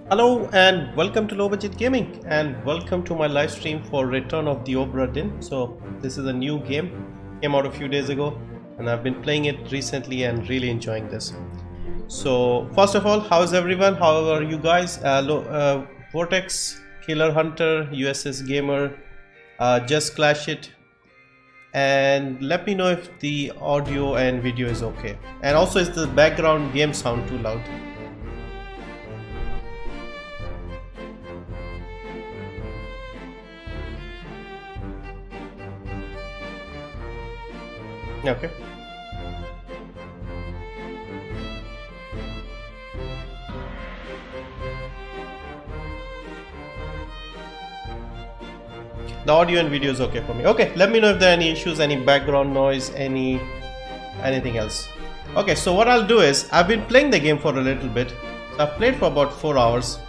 Hello and welcome to Low Budget Gaming and welcome to my live stream for Return of the Obra Dinn. So this is a new game, came out a few days ago and I've been playing it recently and really enjoying this. So first of all, how's everyone? How are you guys? Vortex, Killer Hunter, USS Gamer, Just Clash It, and let me know if the audio and video is okay. And also, is the background game sound too loud? Okay. The audio and video is okay for me. Okay, let me know if there are any issues, any background noise, anything else. Okay, so what I'll do is I've been playing the game for a little bit. So I've played for about 4 hours,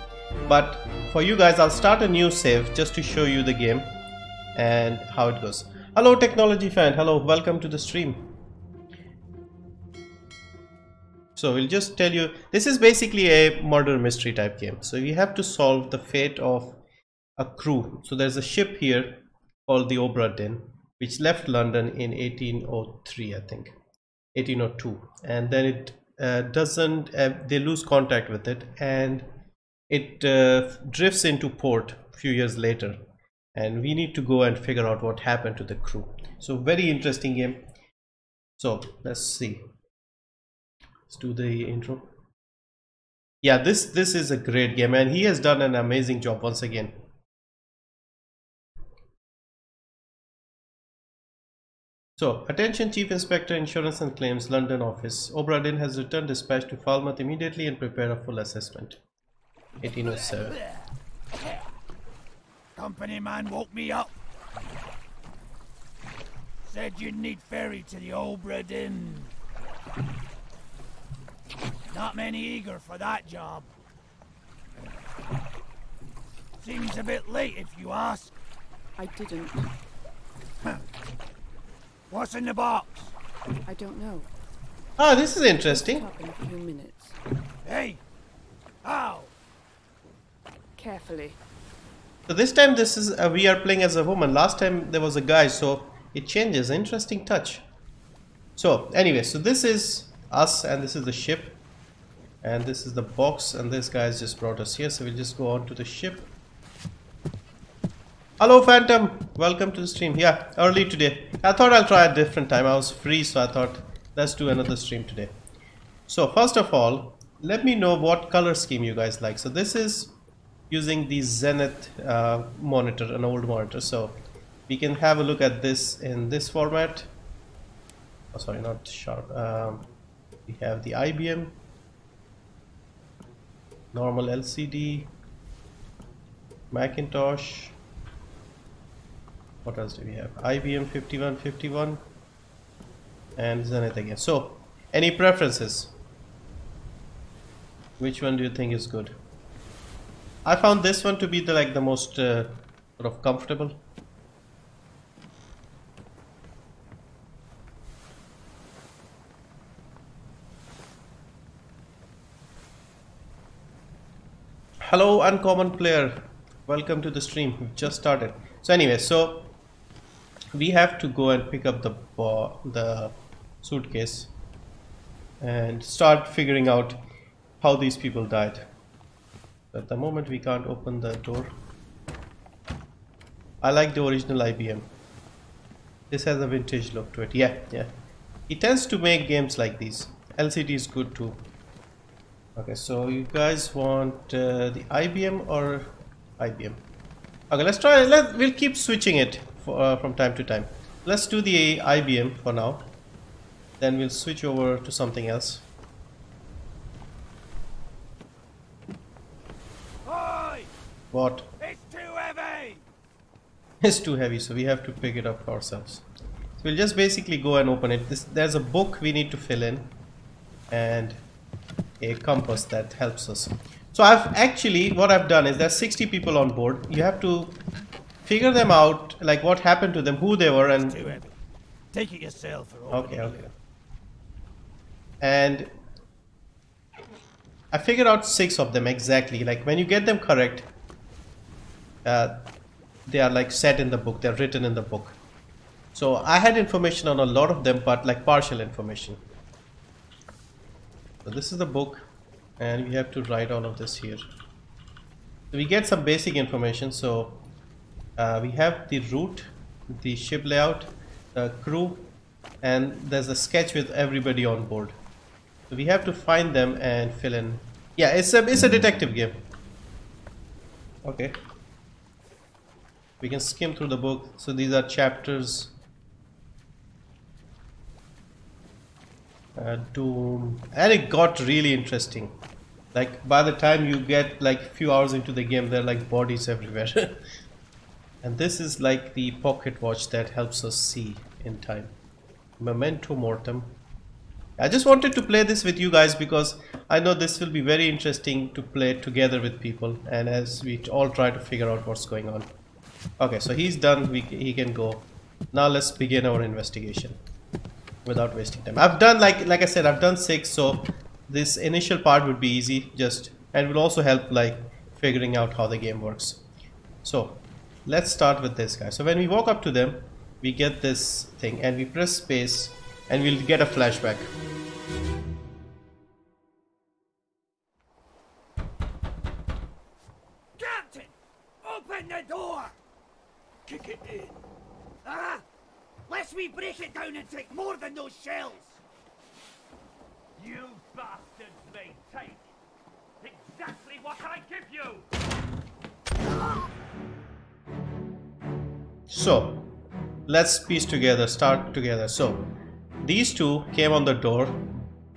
but for you guys I'll start a new save just to show you the game and how it goes. Hello technology fan, hello, welcome to the stream. So we'll just tell you, this is basically a murder mystery type game. So you have to solve the fate of a crew. So there's a ship here called the Obra Dinn, which left London in 1803, I think 1802, and then it they lose contact with it and it drifts into port a few years later, and we need to go and figure out what happened to the crew. So very interesting game. So let's see, let's do the intro. Yeah, this is a great game and he has done an amazing job once again. So, attention Chief Inspector Insurance and Claims, London office. Obra Dinn has returned dispatch to Falmouth immediately and prepare a full assessment. 1807. Company man woke me up. Said you'd need ferry to the Obra Dinn. Not many eager for that job. Seems a bit late if you ask. I didn't. What's in the box? I don't know. Ah, this is interesting. Up in a few minutes. Hey! Ow! Carefully. So this time this is we are playing as a woman. Last time there was a guy, so it changes. Interesting touch. So anyway, so this is us and this is the ship. And this is the box and this guy has just brought us here. So we'll just go on to the ship. Hello Phantom, welcome to the stream. Yeah, early today. I thought I'll try a different time. I was free, so I thought let's do another stream today. So first of all, let me know what color scheme you guys like. So this is using the Zenith monitor, an old monitor. So we can have a look at this in this format. Oh, sorry, not sharp. We have the IBM, normal LCD, Macintosh. What else do we have? IBM 5151 and Zenith again. So, any preferences? Which one do you think is good? I found this one to be the most sort of comfortable. Hello, uncommon player. Welcome to the stream. We've just started. So anyway, so we have to go and pick up the suitcase and start figuring out how these people died. At the moment we can't open the door. I like the original IBM. This has a vintage look to it. Yeah. He tends to make games like these. LCD is good too. Okay, so you guys want the IBM or IBM? Okay, let's try. We'll keep switching it from time to time. Let's do the IBM for now. Then we'll switch over to something else. Oi! What? It's too heavy! It's too heavy, so we have to pick it up ourselves. So we'll just basically go and open it. There's a book we need to fill in and a compass that helps us. So what I've done is there's 60 people on board. You have to figure them out, like what happened to them, who they were, and Too heavy. Take it yourself. okay. And I figured out 6 of them exactly. Like when you get them correct, they are like set in the book, they're written in the book. So I had information on a lot of them, but like partial information. So this is the book, and we have to write all of this here. So we get some basic information. So we have the route, the ship layout, the crew, and there's a sketch with everybody on board. So we have to find them and fill in. Yeah, it's a detective game. Okay. We can skim through the book. So these are chapters. Doom, and it got really interesting. Like by the time you get like few hours into the game, there are like bodies everywhere. And this is like the pocket watch that helps us see in time. Memento Mortem. I just wanted to play this with you guys because I know this will be very interesting to play together with people, and as we all try to figure out what's going on. Okay, so he's done. He can go. Now let's begin our investigation without wasting time. I've done like I said, I've done 6, so this initial part would be easy, and will also help like figuring out how the game works. So let's start with this guy. So when we walk up to them, we get this thing and we press space and we'll get a flashback. Captain! Open the door! Kick it in. Ah! Lest we break it down and take more than those shells! You bastards may take exactly what I give you! So let's piece together, start together. So these two came on the door,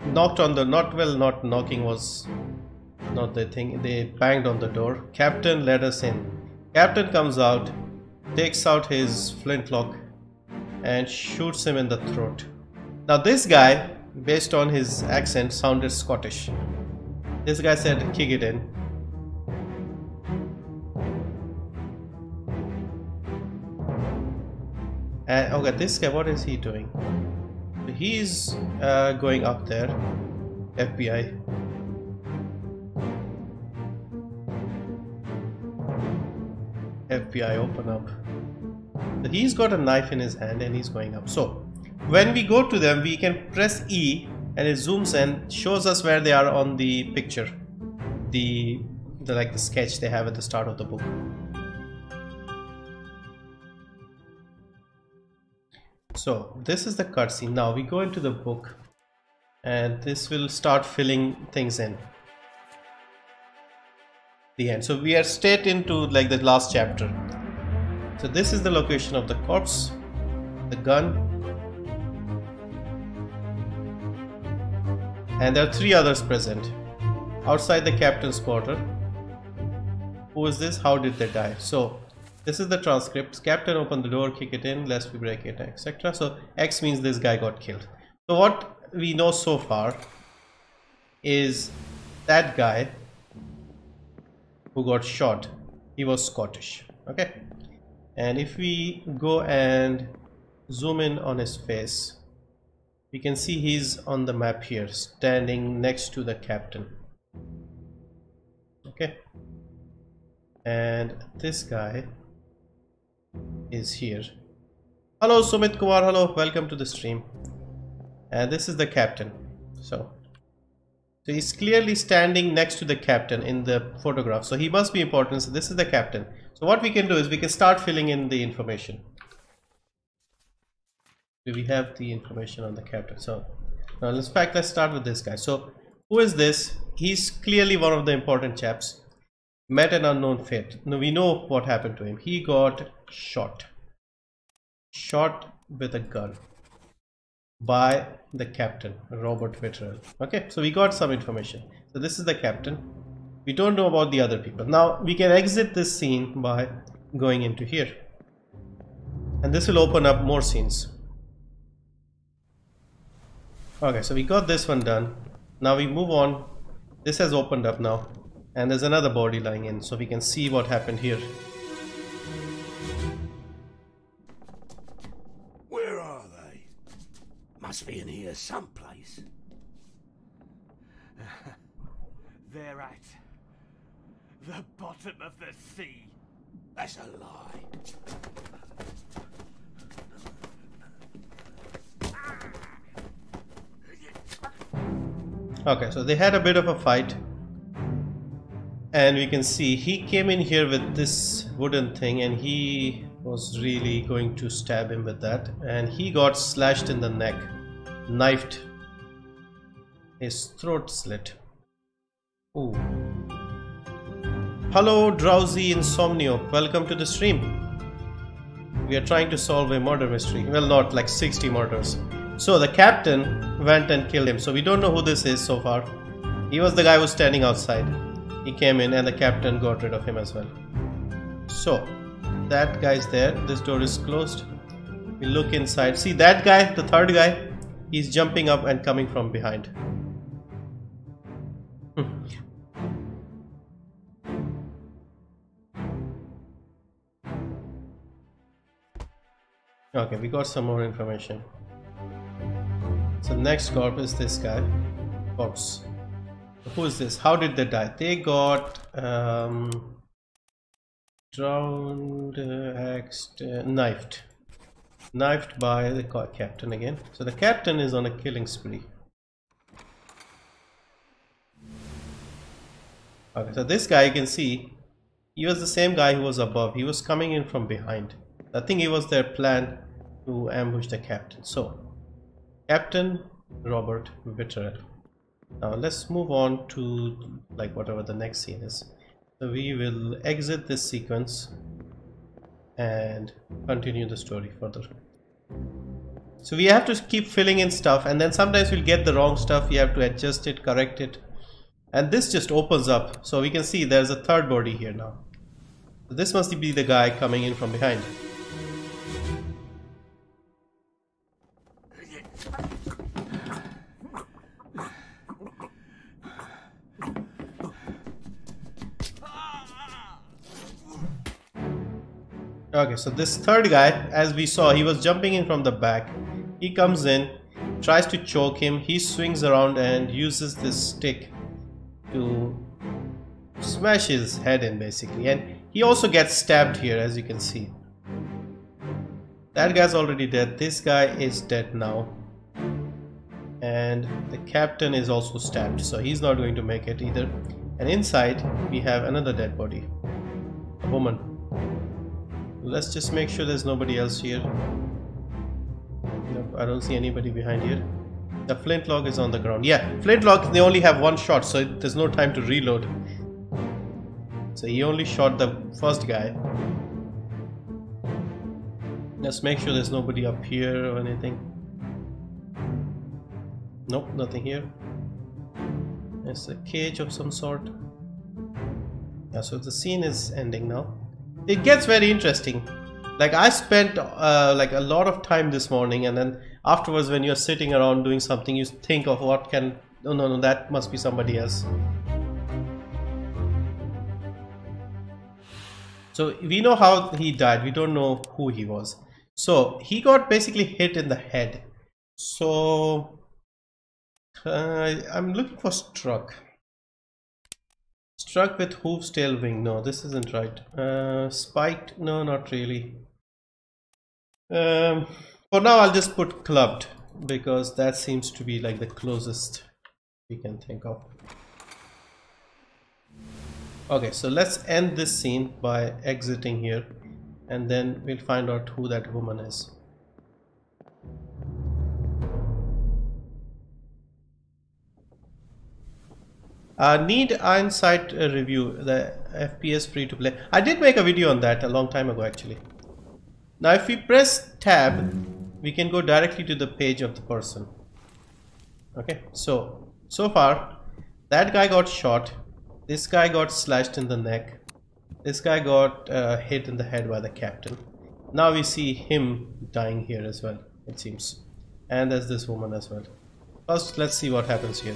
knocked on the, not knocking was not the thing, they banged on the door. Captain led us in. Captain comes out, takes out his flintlock and shoots him in the throat. Now this guy, based on his accent, sounded Scottish. This guy said, kick it in. And okay, this guy, what is he doing? He's going up there. FBI. FBI, open up. So he's got a knife in his hand and he's going up. So when we go to them, we can press E and it zooms and shows us where they are on the picture, the like the sketch they have at the start of the book. So this is the cutscene. Now we go into the book and this will start filling things in the end. So we are straight into like the last chapter. So this is the location of the corpse, the gun, and there are 3 others present outside the captain's quarter. Who is this? How did they die? So this is the transcript. Captain, open the door, kick it in, lest we break it, etc. So X means this guy got killed. So what we know so far is that guy who got shot, he was Scottish. Okay, and if we go and zoom in on his face, we can see he's on the map here, standing next to the captain. Okay, and this guy is here. Hello Sumit Kumar, hello, welcome to the stream. And this is the captain. So he's clearly standing next to the captain in the photograph, so he must be important. So this is the captain. So what we can do is we can start filling in the information. We have the information on the captain. So now let's start with this guy. So who is this? He's clearly one of the important chaps. Met an unknown fate. Now we know what happened to him. He got shot with a gun by the captain, Robert Witterell. Okay, so we got some information. So this is the captain. We don't know about the other people. Now we can exit this scene by going into here, and this will open up more scenes. Okay, so we got this one done. Now we move on. This has opened up now, and there's another body lying in, so we can see what happened here. Where are they? Must be in here someplace. They're at the bottom of the sea. That's a lie. Okay, so they had a bit of a fight. And we can see he came in here with this wooden thing and he was really going to stab him with that. And he got slashed in the neck, knifed, his throat slit. Ooh. Hello, drowsy insomnio. Welcome to the stream. We are trying to solve a murder mystery. Well, not like 60 murders. So the captain went and killed him. So we don't know who this is so far. He was the guy who was standing outside. He came in and the captain got rid of him as well. So that guy's there. This door is closed. We look inside. See that guy, the third guy, he's jumping up and coming from behind. Okay, we got some more information. So next corpse is this guy. Corpse. Who is this? How did they die? They got drowned, axed, knifed. Knifed by the captain again. So the captain is on a killing spree. Okay, so this guy you can see, he was the same guy who was above. He was coming in from behind. I think it was their plan to ambush the captain. So, Captain Robert Witterell. Now let's move on to like whatever the next scene is. So we will exit this sequence and continue the story further. So we have to keep filling in stuff and then sometimes we'll get the wrong stuff. You have to adjust it, correct it. And this just opens up. So we can see there's a third body here now. So this must be the guy coming in from behind. Okay, so this third guy, as we saw, he was jumping in from the back. He comes in, tries to choke him. He swings around and uses this stick to smash his head in basically. And he also gets stabbed here, as you can see. That guy's already dead. This guy is dead now. And the captain is also stabbed, so he's not going to make it either. And inside, we have another dead body. A woman. Let's just make sure there's nobody else here. Nope, I don't see anybody behind here. The flintlock is on the ground. Yeah, flintlock, they only have one shot, so there's no time to reload. So he only shot the first guy. Let's make sure there's nobody up here or anything. Nope, nothing here. There's a cage of some sort. Yeah, so the scene is ending now. It gets very interesting. Like I spent like a lot of time this morning, and then afterwards when you're sitting around doing something, you think of what can... No, that must be somebody else. So we know how he died, we don't know who he was. So he got basically hit in the head. So I'm looking for struck. Struck with hoofs, tail, wing. No, this isn't right. Spiked. No, not really. For now I'll just put clubbed, because that seems to be like the closest we can think of. Okay, so let's end this scene by exiting here, and then we'll find out who that woman is. Need Ironside review, the FPS free to play. I did make a video on that a long time ago actually. Now if we press tab, we can go directly to the page of the person. Okay, so far that guy got shot, this guy got slashed in the neck, this guy got hit in the head by the captain. Now we see him dying here as well, it seems. And there's this woman as well. First, let's see what happens here.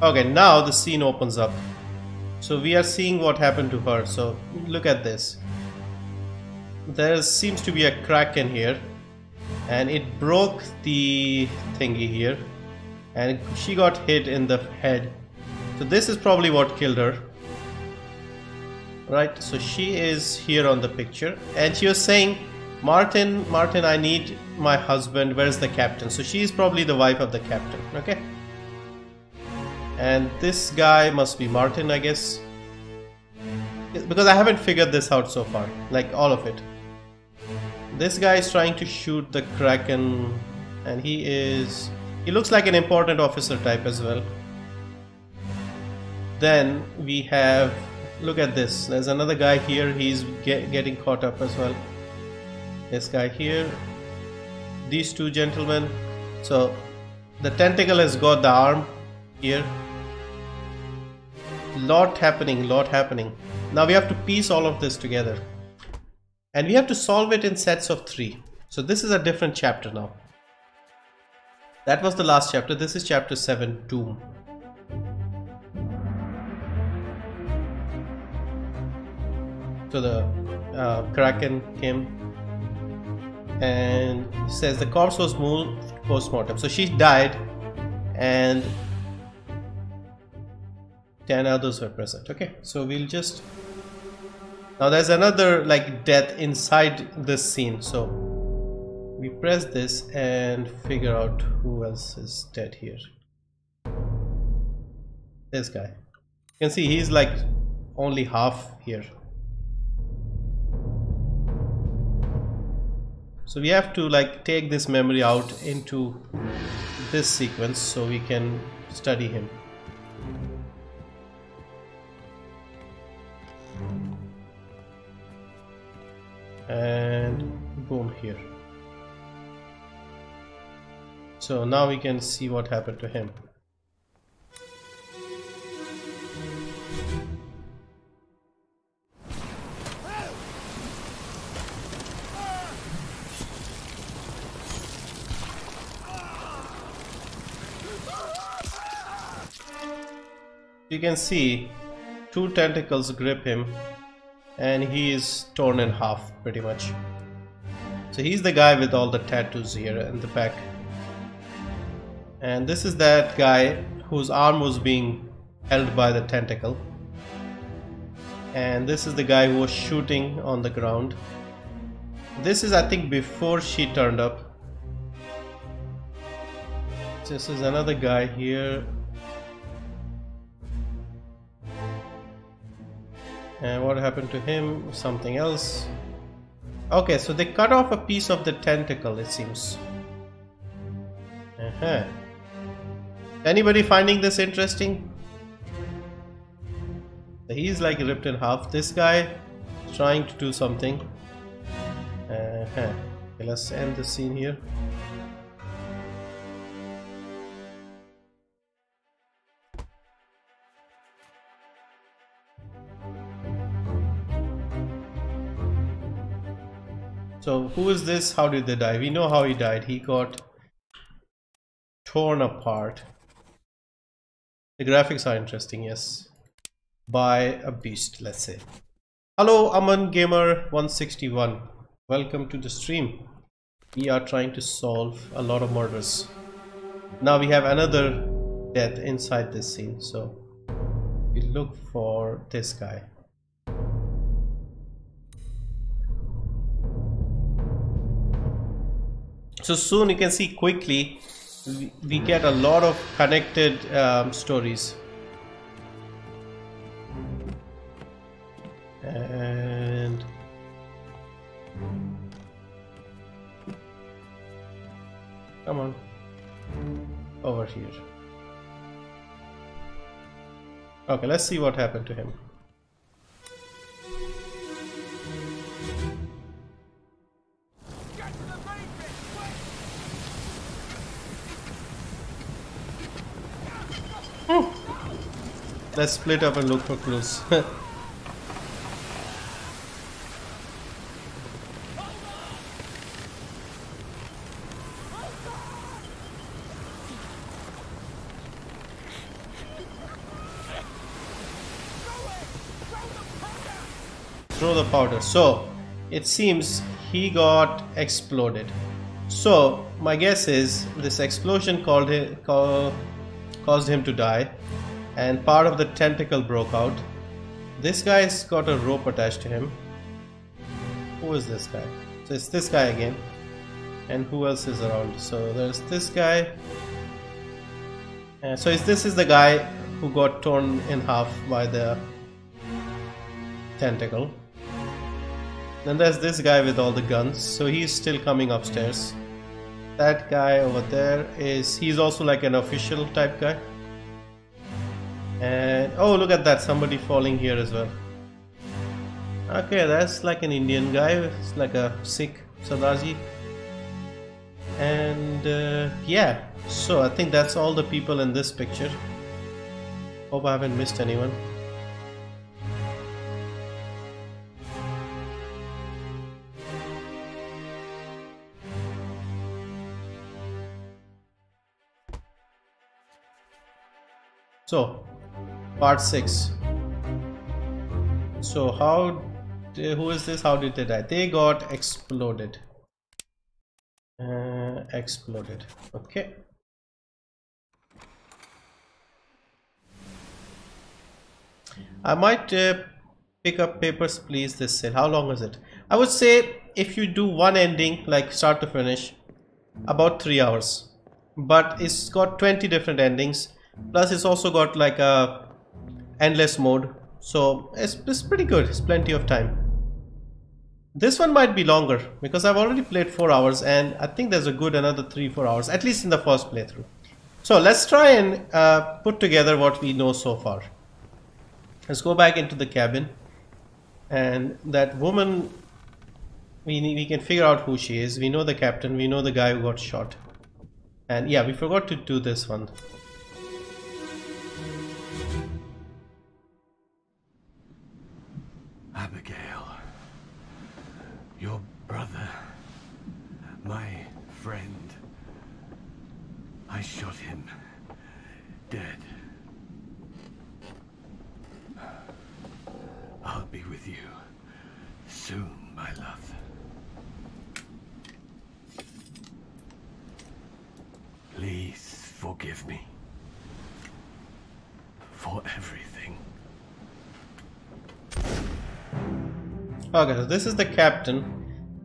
Okay, now the scene opens up. So we are seeing what happened to her. So look at this. There seems to be a crack in here, and it broke the thingy here, and she got hit in the head. So this is probably what killed her. Right, so she is here on the picture, and she was saying, Martin, I need my husband, where's the captain? So she is probably the wife of the captain, okay? And this guy must be Martin, I guess, because I haven't figured this out so far, like all of it. This guy is trying to shoot the Kraken, and he looks like an important officer type as well. Then we have, look at this, there's another guy here, he's getting caught up as well. This guy here, these two gentlemen. So the tentacle has got the arm here. Lot happening. Now we have to piece all of this together, and we have to solve it in sets of 3. So this is a different chapter now. That was the last chapter. This is chapter 7, Doom. So the Kraken came and says the corpse was moved post-mortem. So she died and 10 others were present. Okay, so we'll just, now there's another like death inside this scene, so we press this and figure out who else is dead here. This guy, you can see he's like only half here. So we have to like take this memory out into this sequence so we can study him. And boom, here. So now we can see what happened to him. You can see 2 tentacles grip him, and he is torn in half pretty much. So he's the guy with all the tattoos here in the back, and this is that guy whose arm was being held by the tentacle, and this is the guy who was shooting on the ground. This is, I think, before she turned up. This is another guy here. And what happened to him? Something else. Okay, so they cut off a piece of the tentacle, it seems. Anybody finding this interesting? He's like ripped in half. This guy is trying to do something. Okay, let's end the scene here. So who is this? How did they die? We know how he died. He got torn apart. The graphics are interesting, yes. By a beast, let's say. Hello, Aman Gamer 161. Welcome to the stream. We are trying to solve a lot of murders. Now we have another death inside this scene, so we look for this guy. So soon you can see quickly we get a lot of connected stories. And come on, over here. Okay, let's see what happened to him. Let's split up and look for clues. throw the powder. So it seems he got exploded. So my guess is this explosion caused him to die, and part of the tentacle broke out. This guy's got a rope attached to him. Who is this guy? So it's this guy again. And who else is around? So there's this guy. So this is the guy who got torn in half by the tentacle. Then there's this guy with all the guns. So he's still coming upstairs. That guy over there he's also like an official type guy. And oh, look at that, somebody falling here as well. Okay, that's like an Indian guy. It's like a Sikh Sardarji. And yeah, so I think that's all the people in this picture. Hope I haven't missed anyone. So part 6. So who is this? How did they die? They got exploded. Exploded. Okay. I might pick up Papers, Please. This sale. How long is it? I would say if you do one ending, like start to finish, about 3 hours. But it's got 20 different endings. Plus it's also got like a endless mode. So it's pretty good. It's plenty of time. This one might be longer because I've already played 4 hours, and I think there's a good another 3-4 hours, at least in the first playthrough. So let's try and put together what we know so far. Let's go back into the cabin, and that woman, we can figure out who she is. We know the captain, we know the guy who got shot. And yeah, we forgot to do this one. Abigail, your brother, my friend, I shot him dead. I'll be with you soon, my love. Please forgive me for everything. Okay, so this is the captain.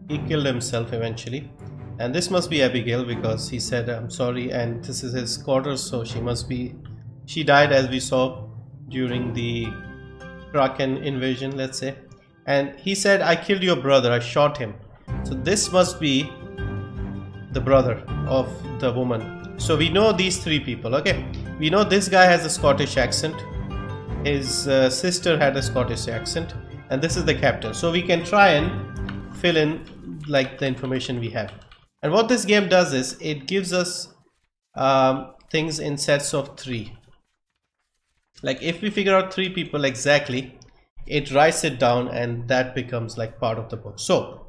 He killed himself eventually, and this must be Abigail because he said I'm sorry, and this is his quarters, so she died as we saw during the Kraken invasion, let's say. And he said, I killed your brother, I shot him. So this must be the brother of the woman. So we know these 3 people. Okay, we know this guy has a Scottish accent, his sister had a Scottish accent, and this is the captain. So we can try and fill in like the information we have. And what this game does is it gives us things in sets of 3. Like if we figure out 3 people exactly, it writes it down, and that becomes like part of the book. So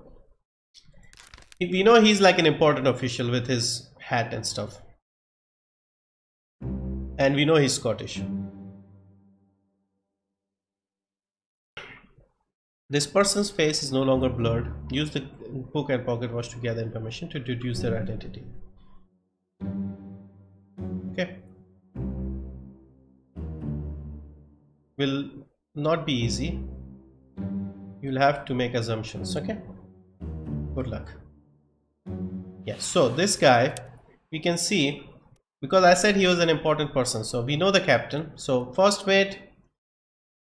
we know he's like an important official with his hat and stuff, and we know he's Scottish. This person's face is no longer blurred. Use the book and pocket watch to gather information to deduce their identity. Okay. Will not be easy. You'll have to make assumptions. Okay. Good luck. Yes. So this guy, we can see, because I said he was an important person. So we know the captain. So first mate,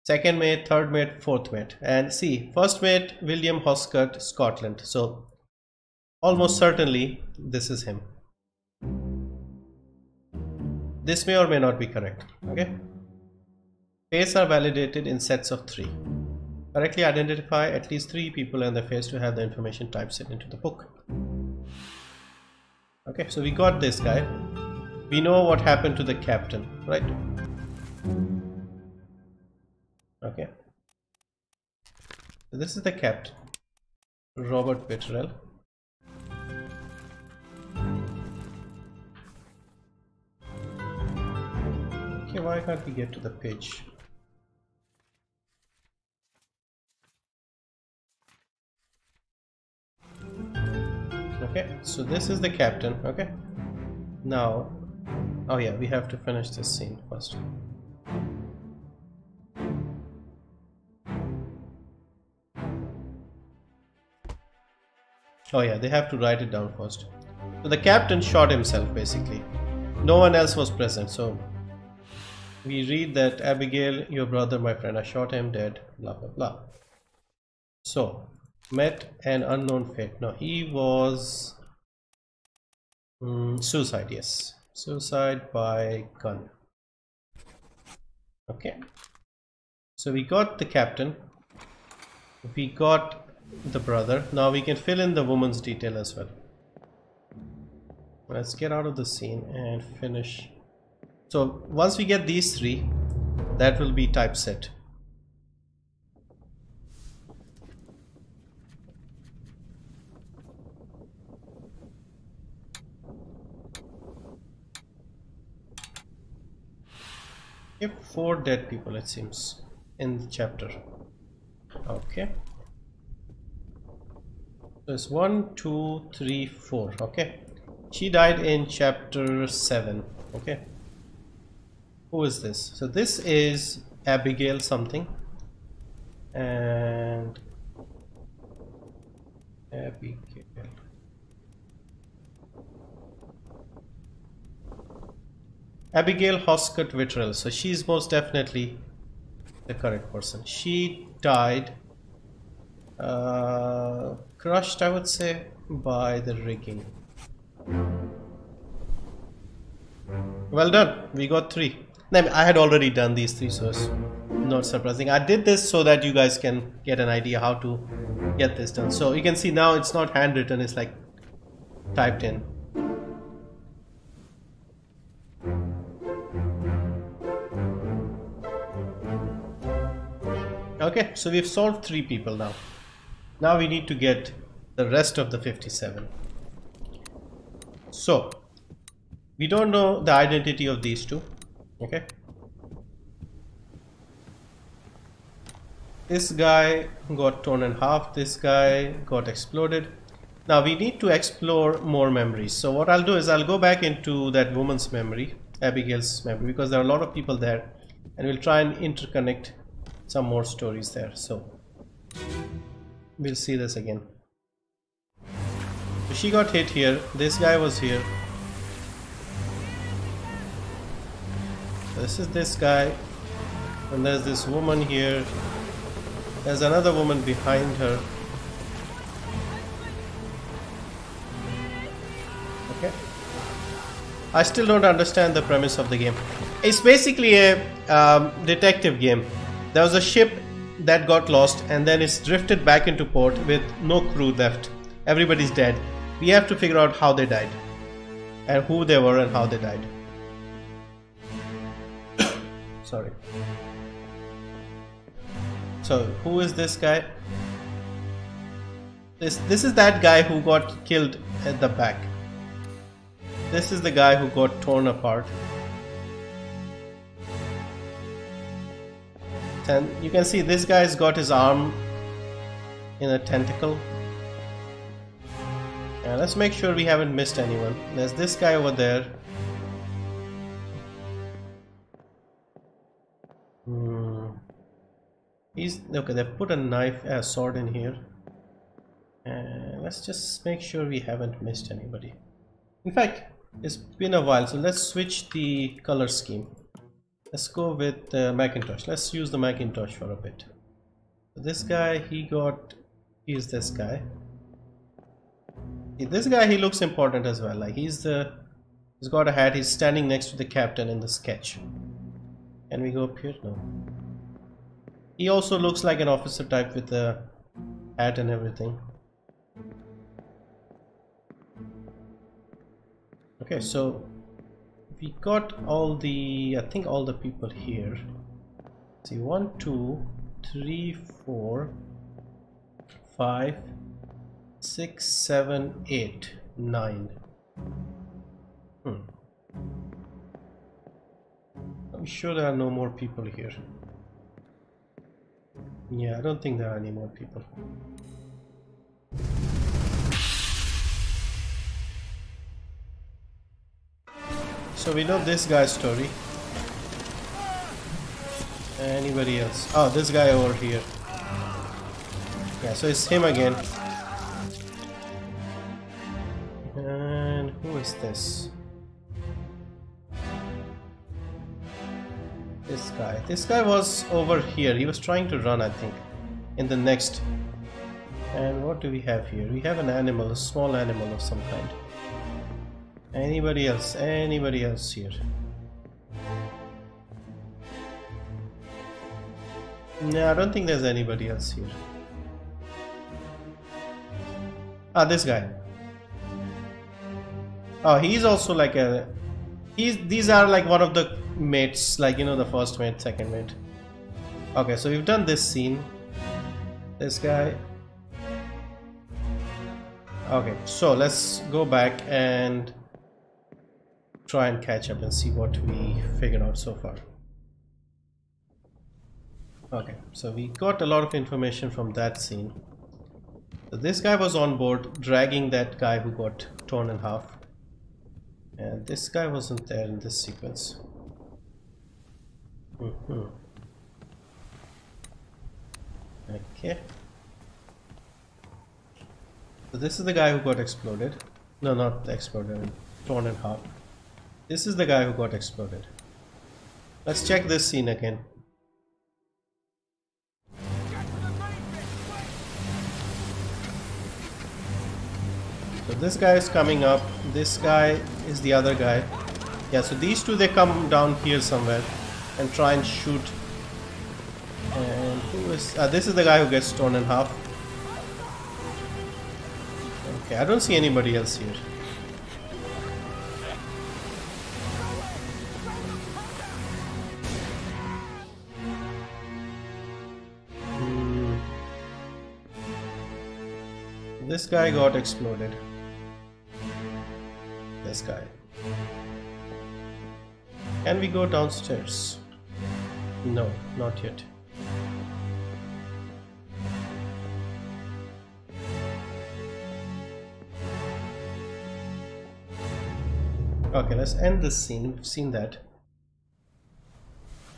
second mate, third mate, fourth mate, and see, first mate William Hoscott, Scotland. So almost certainly this is him. This may or may not be correct. Okay. Faces are validated in sets of 3. Correctly identify at least 3 people and their face to have the information typed into the book. Okay, so we got this guy. We know what happened to the captain, right? Okay. So this is the captain, Robert Bitterell. Okay, why can't we get to the page? Okay, so this is the captain. Okay, now, oh yeah, we have to finish this scene first. Oh yeah, they have to write it down first. So the captain shot himself basically. No one else was present, so we read that Abigail, your brother, my friend, I shot him dead, blah blah blah. So, met an unknown fate. No, he was suicide, yes. Suicide by gun. Okay. So we got the captain. We got the brother. Now we can fill in the woman's detail as well. Let's get out of the scene and finish. So once we get these three, that will be typeset. We have 4 dead people, it seems, in the chapter. Okay. So it's 1, 2, 3, 4. Okay. She died in chapter 7. Okay. Who is this? So this is Abigail something. And Abigail. Abigail Hoscott Wittrell. So she's most definitely the correct person. She died crushed, I would say, by the rigging. Well done, we got 3. I had already done these 3, so it's not surprising. I did this so that you guys can get an idea how to get this done. So you can see now it's not handwritten, it's like typed in. Okay, so we've solved 3 people now. Now we need to get the rest of the 57. So we don't know the identity of these 2. Okay. This guy got torn in half. This guy got exploded. Now we need to explore more memories. So what I'll do is I'll go back into that woman's memory, Abigail's memory, because there are a lot of people there, and we'll try and interconnect some more stories there. So we'll see this again. So she got hit here. This guy was here. This is this guy, and there's this woman here. There's another woman behind her. Okay. I still don't understand the premise of the game. It's basically a detective game. There was a ship that got lost, and then it's drifted back into port with no crew left. Everybody's dead. We have to figure out how they died, and who they were and how they died. Sorry. So who is this guy? This is that guy who got killed at the back. This is the guy who got torn apart. And you can see this guy's got his arm in a tentacle. And let's make sure we haven't missed anyone. There's this guy over there. He's okay. They've put a knife, a sword in here, and let's just make sure we haven't missed anybody. In fact, it's been a while, so let's switch the color scheme. Let's go with Macintosh. Let's use the Macintosh for a bit. So this guy, he's this guy. This guy, he looks important as well. Like he's got a hat. He's standing next to the captain in the sketch. Can we go up here? No. He also looks like an officer type with a hat and everything. Okay, so we got all the, I think all the people here. Let's see, 1, 2, 3, 4, 5, 6, 7, 8, 9. I'm sure there are no more people here. Yeah, I don't think there are any more people. So we know this guy's story. Anybody else? Oh, this guy over here. Yeah, so it's him again. And who is this? This guy. This guy was over here. He was trying to run, I think, in the next. And what do we have here? We have an animal, a small animal of some kind. Anybody else? Anybody else here? No, I don't think there's anybody else here. Ah, this guy. Oh, he's also like a... These are like one of the mates, like, you know, the first mate, second mate. Okay, so we've done this scene. This guy. Okay, so let's go back and try and catch up and see what we figured out so far. Okay, so we got a lot of information from that scene. So this guy was on board dragging that guy who got torn in half. And this guy wasn't there in this sequence. Okay. So this is the guy who got exploded. No, not exploded, torn in half. This is the guy who got exploded. Let's check this scene again. So this guy is coming up. This guy is the other guy. Yeah, so these two, they come down here somewhere and try and shoot. And who is... this is the guy who gets torn in half. Okay, I don't see anybody else here. This guy got exploded. This guy. Can we go downstairs? No, not yet. Okay, let's end this scene. We've seen that.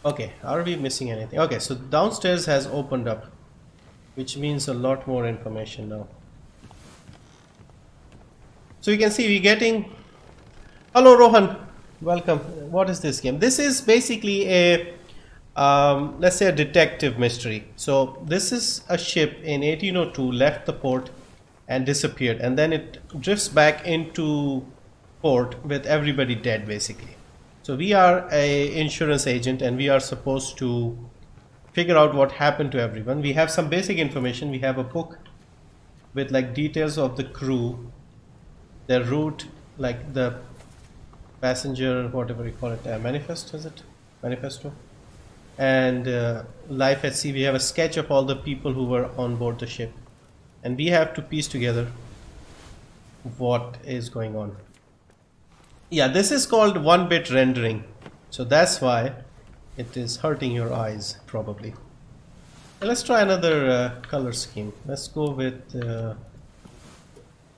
Okay, are we missing anything? Okay, so downstairs has opened up, which means a lot more information now. So you can see we're getting... Hello Rohan, welcome. What is this game? This is basically a, let's say a detective mystery. So this is a ship in 1802 left the port and disappeared, and then it drifts back into port with everybody dead basically. So we are a insurance agent and we are supposed to figure out what happened to everyone. We have some basic information. We have a book with like details of the crew, their route, like the passenger, whatever you call it, manifest, is it? Manifesto. And life at sea. We have a sketch of all the people who were on board the ship. And we have to piece together what is going on. Yeah, this is called 1-bit rendering. So that's why it is hurting your eyes, probably. Let's try another color scheme. Let's go with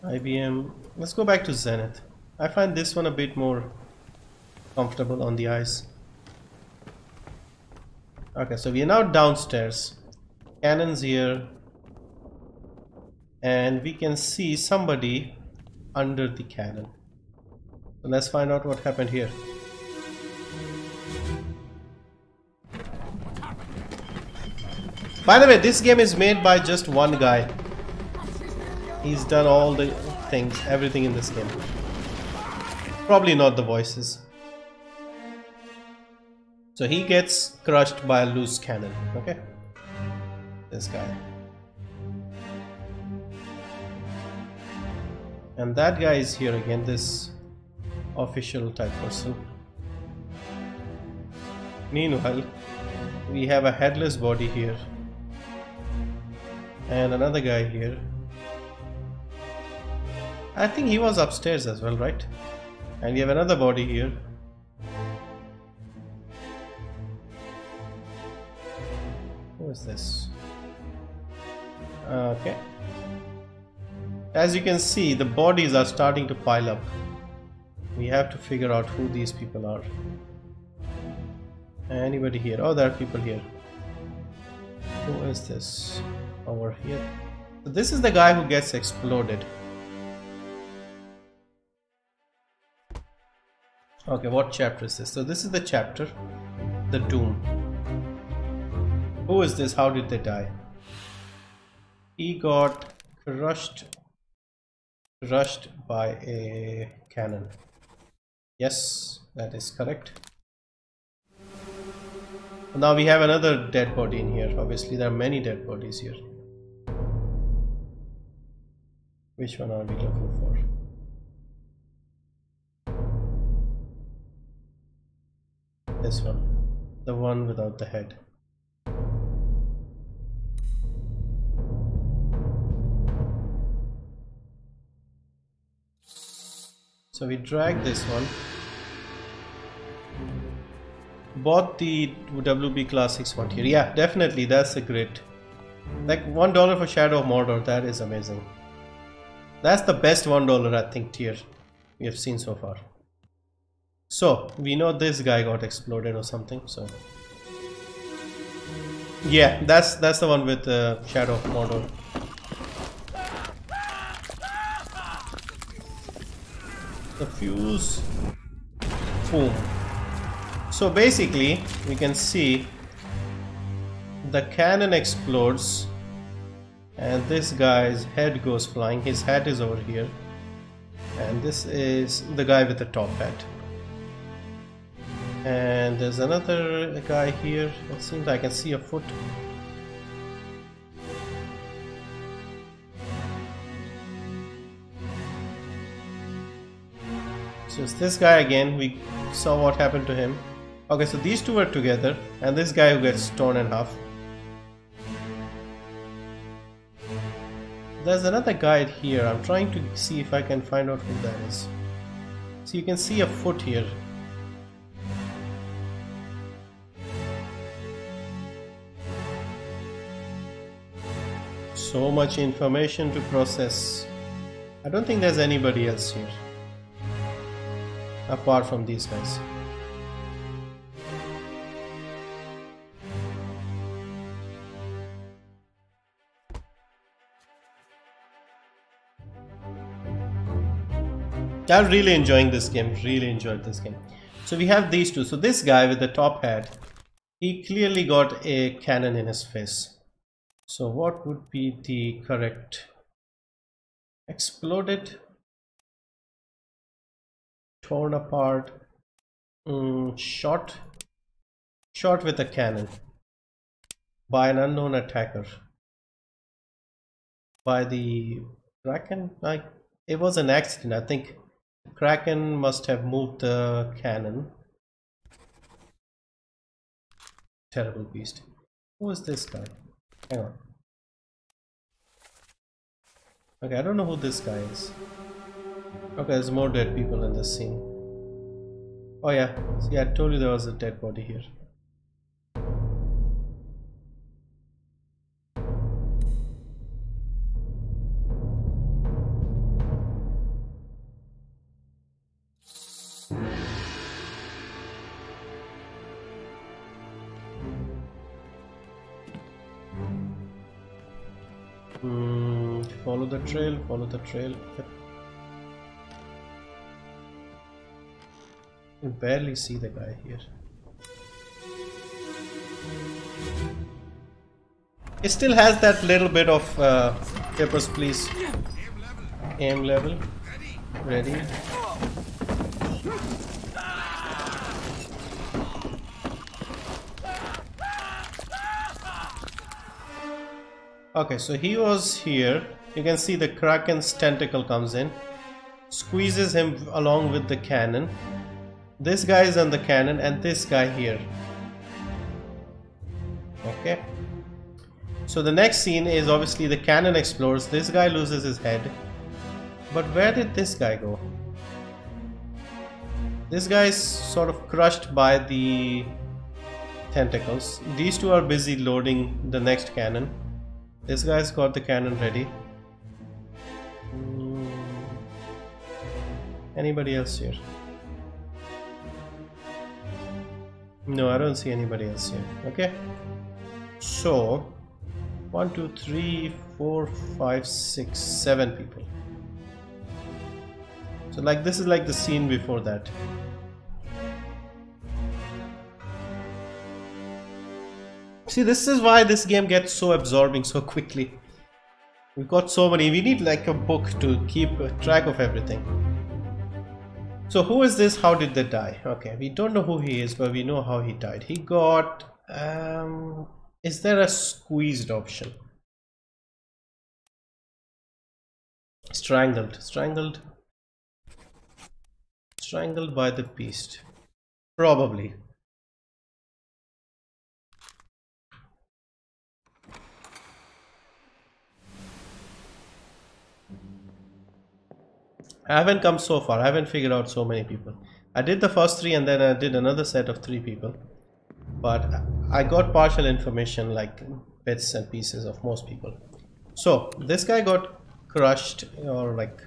IBM. Let's go back to Zenith. I find this one a bit more comfortable on the eyes. Okay, so we are now downstairs. Cannons here. And we can see somebody under the cannon. So let's find out what happened here. By the way, this game is made by just one guy. He's done all the things, everything in this game. Probably not the voices. So he gets crushed by a loose cannon, okay? This guy. And that guy is here again, this official type person. Meanwhile, we have a headless body here. And another guy here. I think he was upstairs as well, right? And we have another body here. Who is this? Okay. As you can see, the bodies are starting to pile up. We have to figure out who these people are. Anybody here? Oh, there are people here. Who is this? Over here. So this is the guy who gets exploded. Okay, what chapter is this? So this is the chapter, The Doom. Who is this? How did they die? He got crushed by a cannon. Yes, that is correct. Now we have another dead body in here. Obviously there are many dead bodies here. Which one are we looking for? This one, the one without the head. So we drag this one. Bought the WB Classics one here. Yeah, definitely, that's a great. Like $1 for Shadow of Mordor, that is amazing. That's the best $1 I think tier we have seen so far. So we know this guy got exploded or something. So yeah, that's the one with Shadow of Mordor. The fuse. Boom. So basically we can see the cannon explodes and this guy's head goes flying. His hat is over here, and this is the guy with the top hat. And there's another guy here. It seems I can see a foot. So it's this guy again. We saw what happened to him. Okay, so these two are together, and this guy who gets torn in half. There's another guy here. I'm trying to see if I can find out who that is. So you can see a foot here. So much information to process. I don't think there's anybody else here apart from these guys. I'm really enjoying this game. Really enjoyed this game. So we have these two. So this guy with the top hat, he clearly got a cannon in his face. So what would be the correct? Exploded, torn apart, shot with a cannon by an unknown attacker. By the Kraken? It was an accident. I think the Kraken must have moved the cannon. Terrible beast. Who is this guy? Hang on. Okay, I don't know who this guy is. Okay, there's more dead people in this scene. Oh yeah, see, I told you there was a dead body here. Follow the trail, follow the trail. Yep. You can barely see the guy here. It still has that little bit of papers, please. Aim level. Ready. Okay, so he was here. You can see the Kraken's tentacle comes in, squeezes him along with the cannon. This guy is on the cannon and this guy here. Okay. So the next scene is obviously the cannon explodes. This guy loses his head. But where did this guy go? This guy is sort of crushed by the tentacles. These two are busy loading the next cannon. This guy's got the cannon ready. Anybody else here? No, I don't see anybody else here. Okay. So 1, 2, 3, 4, 5, 6, 7 people. So like this is like the scene before that. See, this is why this game gets so absorbing so quickly. We've got so many. We need like a book to keep track of everything. So who is this? How did they die? Okay, we don't know who he is, but we know how he died. He got is there a squeezed option? Strangled by the beast, probably. I haven't come so far. I haven't figured out so many people. I did the first 3 and then I did another set of 3 people, but I got partial information, like bits and pieces of most people. So this guy got crushed, or like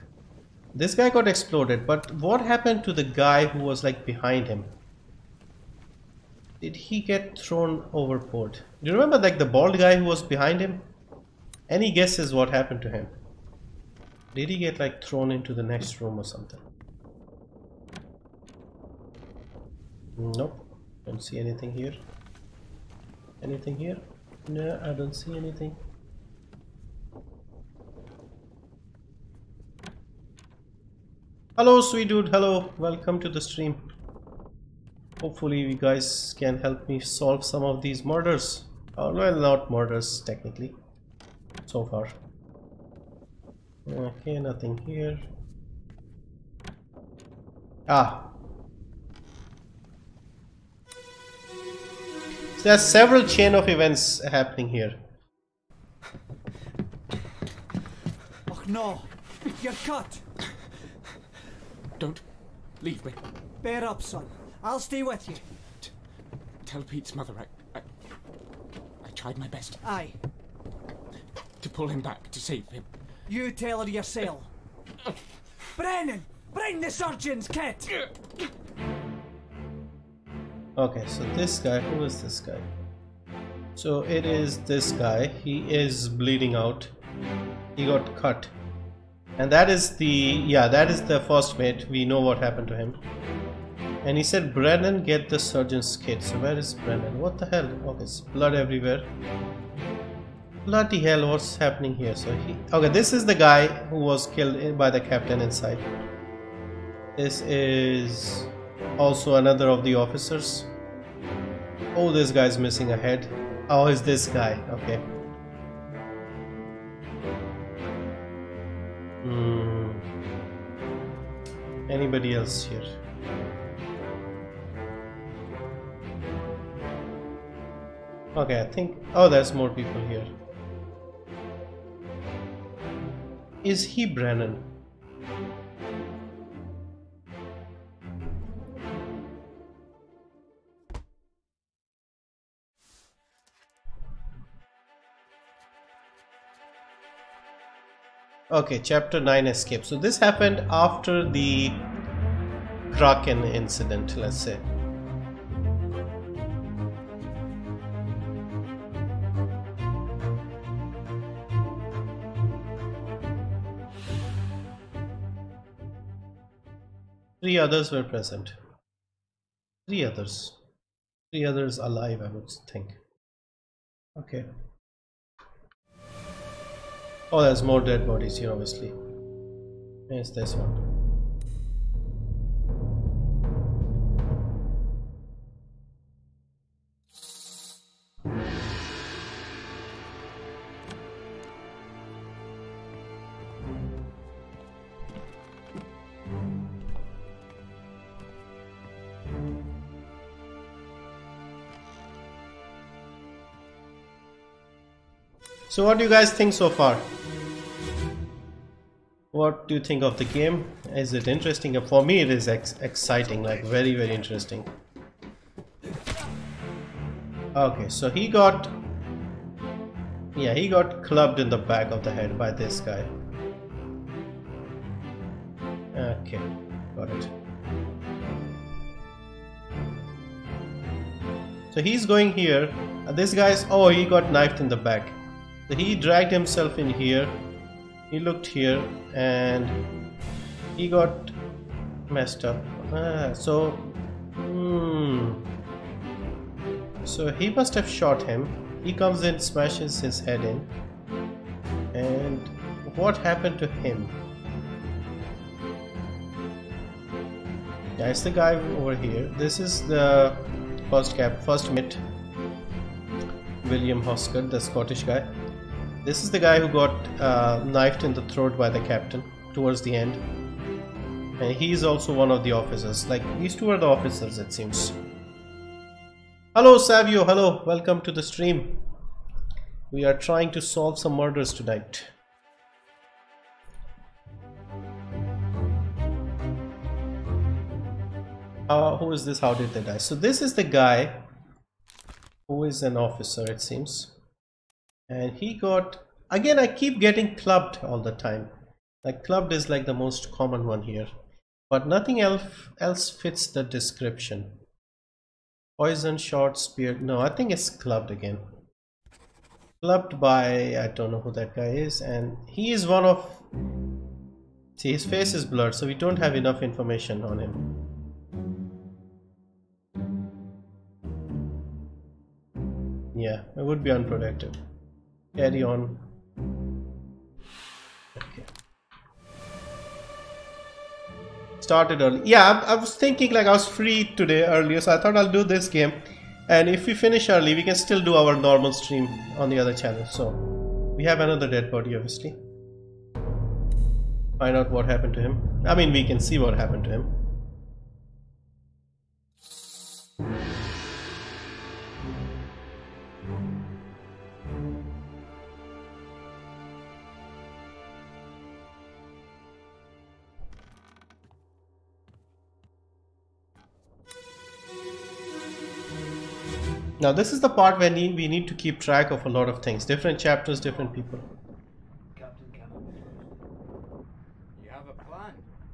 this guy got exploded, but what happened to the guy who was like behind him? Did he get thrown overboard? Do you remember like the bald guy who was behind him? Any guesses what happened to him? Did he get like thrown into the next room or something? Nope. Don't see anything here. Anything here? No, I don't see anything. Hello, sweet dude. Hello. Welcome to the stream. Hopefully you guys can help me solve some of these murders. Well, not murders technically. So far. Okay, nothing here. Ah. So there's several chain of events happening here. Oh no, you're cut. Don't leave me. Bear up, son. I'll stay with you. Tell Pete's mother I tried my best Aye, to pull him back, to save him. you tell her yourself. Brennan, bring the surgeon's kit. Okay, so this guy, who is this guy? So it is this guy. He is bleeding out. He got cut. And that is the, yeah, that is the first mate. We know what happened to him. And he said, Brennan, get the surgeon's kit. So where is Brennan? What the hell? Okay, it's blood everywhere. Bloody hell, what's happening here? So he, okay, this is the guy who was killed by the captain inside. This is also another of the officers. Oh, this guy's missing a head. Oh, is this guy? Okay. Anybody else here? Okay, I think... oh, there's more people here. Is he Brennan? Okay, chapter 9 escape. So this happened after the Kraken incident, let's say. Three others were present. Three others alive, I would think. Okay. Oh, there's more dead bodies here, obviously. There's this one. So what do you guys think so far? What do you think of the game? Is it interesting? For me it is exciting, like very, very interesting. Okay, so he got... yeah, he got clubbed in the back of the head by this guy. Okay, got it. So he's going here. This guy's, oh, he got knifed in the back. So he dragged himself in here. He looked here and he got messed up. So he must have shot him. He comes in, smashes his head in. And what happened to him? Yeah, it's the guy over here. This is the first mate, William Hoskett, the Scottish guy. This is the guy who got knifed in the throat by the captain towards the end. And he's also one of the officers. Like, these two are the officers, it seems. Hello Savio, hello, welcome to the stream. We are trying to solve some murders tonight. Who is this? How did they die? So this is the guy who is an officer, it seems. And he got, again, I keep getting clubbed all the time. Like, clubbed is like the most common one here. But nothing else fits the description. Poison, shot, spear. No, I think it's clubbed again. Clubbed by, I don't know who that guy is. And he is one of, see, his face is blurred, so we don't have enough information on him. Yeah, it would be unproductive. Carry on. Okay. Started early. Yeah, I was thinking, like, I was free today earlier, so I thought I'll do this game. And if we finish early, we can still do our normal stream on the other channel. So we have another dead body, obviously. Find out what happened to him. I mean, we can see what happened to him. Now this is the part where we need to keep track of a lot of things. Different chapters, different people. Captain Cameron. You have a plan?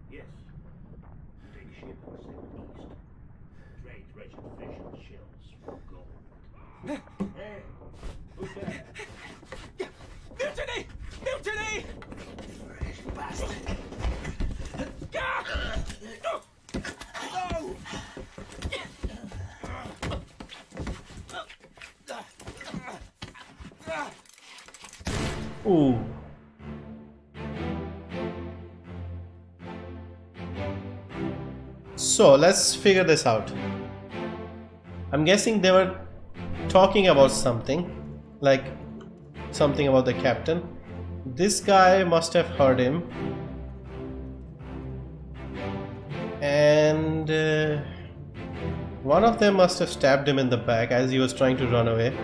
Yes. Take ship and sail east. Trade wretched fish and shells for gold. Hey, who's there? Mutiny! Mutiny! Fresh bastard. No! Ooh. So let's figure this out. I'm guessing they were talking about something, like something about the captain. This guy must have heard him, and one of them must have stabbed him in the back as he was trying to run away.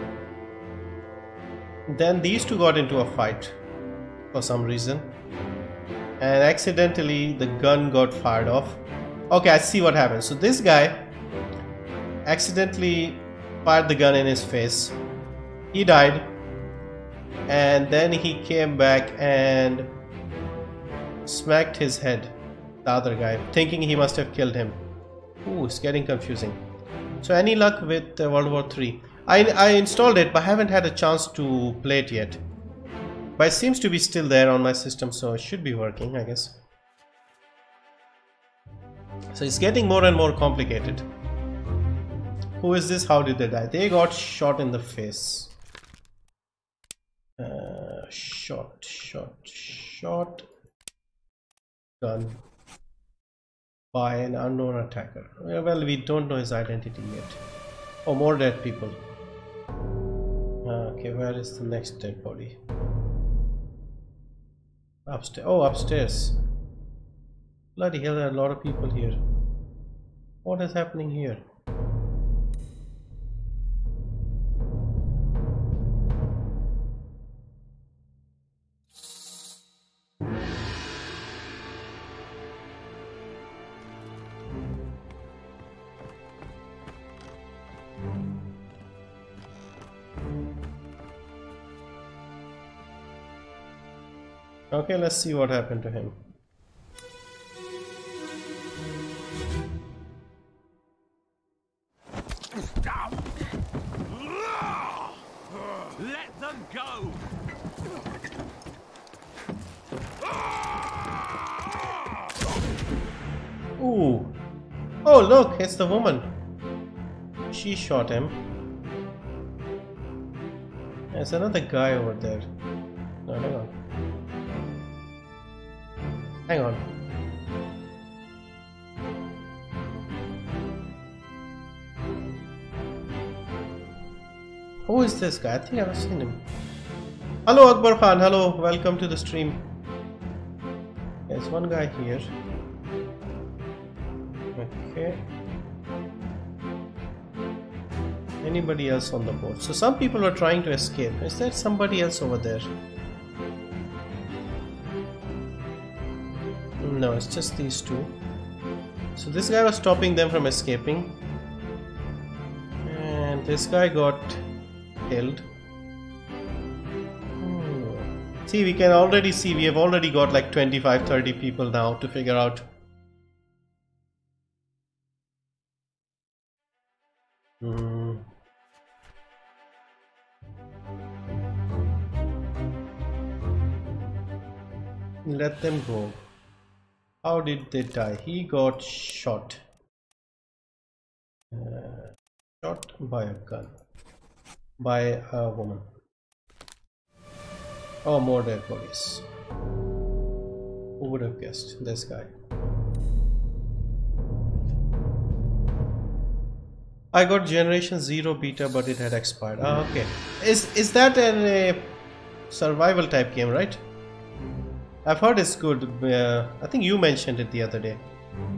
Then these two got into a fight for some reason, and accidentally the gun got fired off. Okay, I see what happened. So this guy accidentally fired the gun in his face. He died, and then he came back and smacked his head, the other guy, thinking he must have killed him. Ooh, it's getting confusing. So any luck with World War III? I installed it, but haven't had a chance to play it yet. But it seems to be still there on my system, so it should be working, I guess. So it's getting more and more complicated. Who is this? How did they die? They got shot in the face. Shot gun by an unknown attacker. Well, we don't know his identity yet. Oh, more dead people. Okay, where is the next dead body? Upstairs. Oh, upstairs. Bloody hell, there are a lot of people here. What is happening here? Okay, let's see what happened to him. gun go! Ooh. Oh, look, it's the woman. She shot him. There's another guy over there. No, hang on. Hang on. Who is this guy? I think I've seen him. Hello, Akbar Khan. Hello, welcome to the stream. There's one guy here. Okay. Anybody else on the board? So some people are trying to escape. Is there somebody else over there? No, it's just these two. So this guy was stopping them from escaping. And this guy got killed. See, we can already see we have already got like 25-30 people now to figure out. Let them go. How did they die? He got shot. Shot by a gun. By a woman. Oh, more dead bodies. Who would have guessed? This guy. I got Generation 0 beta, but it had expired. Ah, okay. Is that a survival type game, right? I've heard it's good. I think you mentioned it the other day.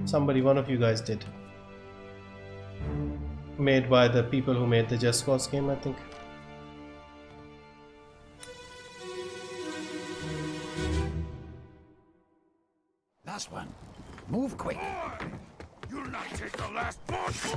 Somebody, one of you guys did. Made by the people who made the Just Cause game, I think. Last one. Move quick. You'll not take the last punch!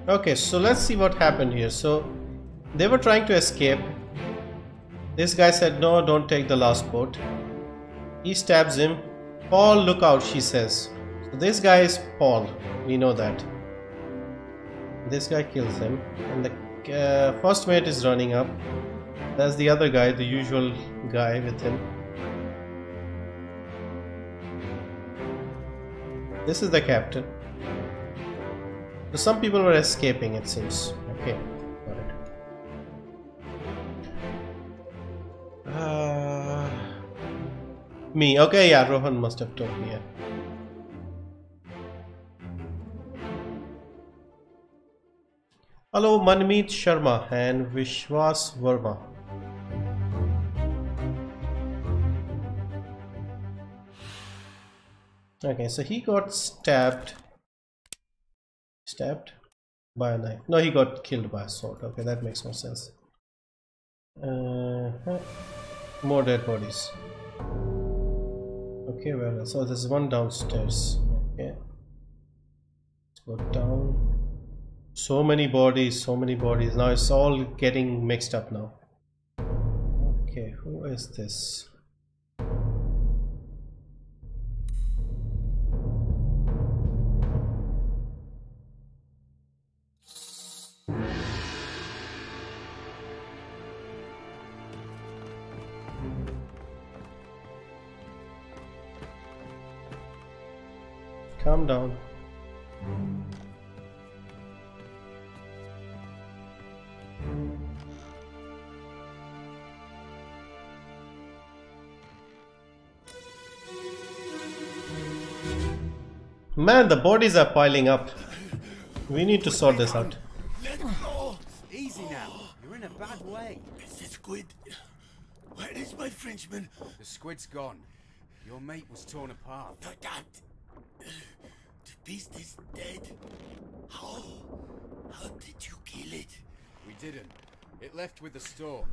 Okay, so let's see what happened here. So they were trying to escape. This guy said, no, don't take the last boat. He stabs him. Paul, look out, she says. So this guy is Paul. We know that. This guy kills him. And the first mate is running up. That's the other guy, the usual guy with him. This is the captain. So some people were escaping, it seems. Okay, got it. Me. Okay, yeah, Rohan must have told me. Yeah. Hello, Manmeet Sharma and Vishwas Verma. Okay, so he got stabbed by a knife. No, he got killed by a sword. Okay, that makes more sense. More dead bodies. Okay, well, so there's one downstairs. Okay, let's go down. So many bodies, so many bodies. Now it's all getting mixed up now. Okay, who is this? Calm down. Man, the bodies are piling up. We need to sort this out. Let go! Easy now. You're in a bad way. It's the squid. Where is my Frenchman? The squid's gone. Your mate was torn apart. The cat. The beast is dead. How? How did you kill it? We didn't. It left with the storm.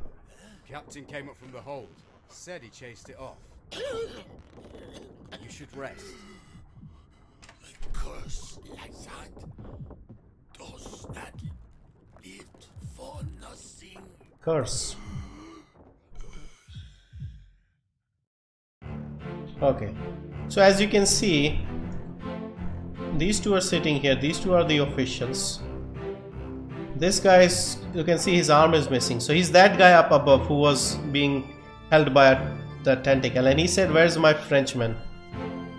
Captain came up from the hold. Said he chased it off. You should rest. A curse like that does not live for nothing. Curse. Okay, so as you can see, these two are sitting here. These two are the officials. This guy is, you can see his arm is missing, so he's that guy up above who was being held by the tentacle, and he said, where's my Frenchman?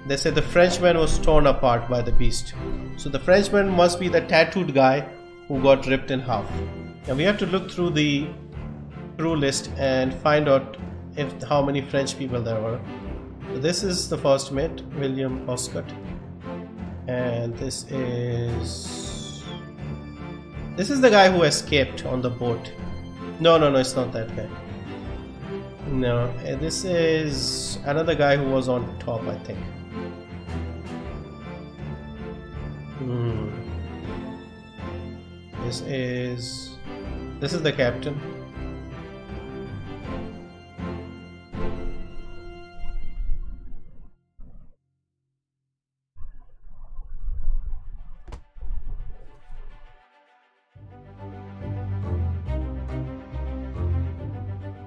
They said the Frenchman was torn apart by the beast. So the Frenchman must be the tattooed guy who got ripped in half. And we have to look through the crew list and find out how many French people there were. So this is the first mate, William Oscott, and this is the guy who escaped on the boat. No, it's not that guy. No, this is another guy who was on top, I think. This is the captain.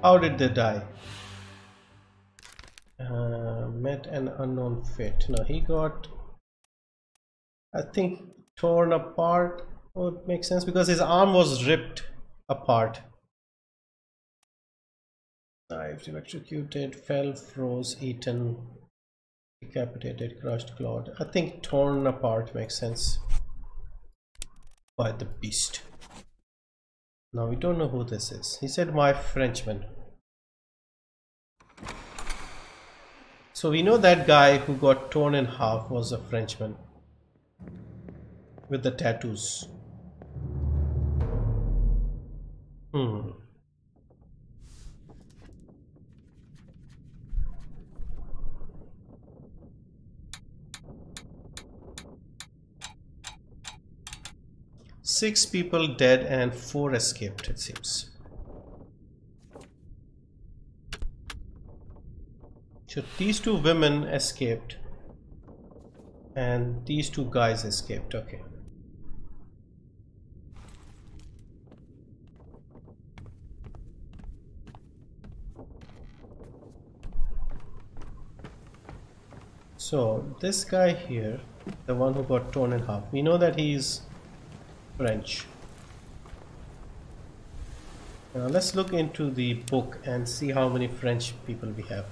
How did they die? Met an unknown fate. No, he got, I think, torn apart. Oh, it makes sense because his arm was ripped apart. Knifed, electrocuted, fell, froze, eaten, decapitated, crushed, clawed. I think torn apart makes sense by the beast. Now we don't know who this is. He said my Frenchman. So we know that guy who got torn in half was a Frenchman with the tattoos. 6 people dead and 4 escaped, it seems. So these 2 women escaped and these 2 guys escaped. Okay. So this guy here, the one who got torn in half, we know that he's French. Now let's look into the book and see how many French people we have.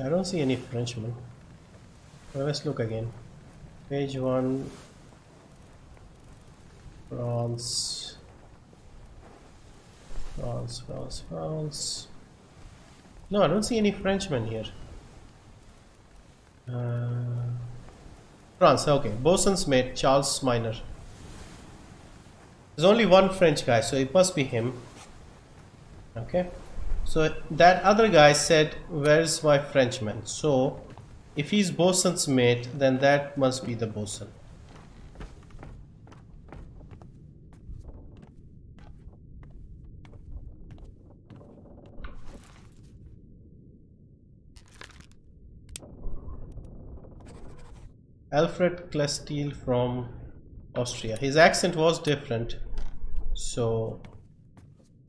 I don't see any Frenchmen. Well, let's look again. Page 1. France. No, I don't see any Frenchmen here. France, okay. Bosun's mate, Charles Minor. There's only one French guy, so it must be him. Okay. So that other guy said, where's my Frenchman? So if he's Bosun's mate, then that must be the bosun. Alfred Klestil from Austria. His accent was different, so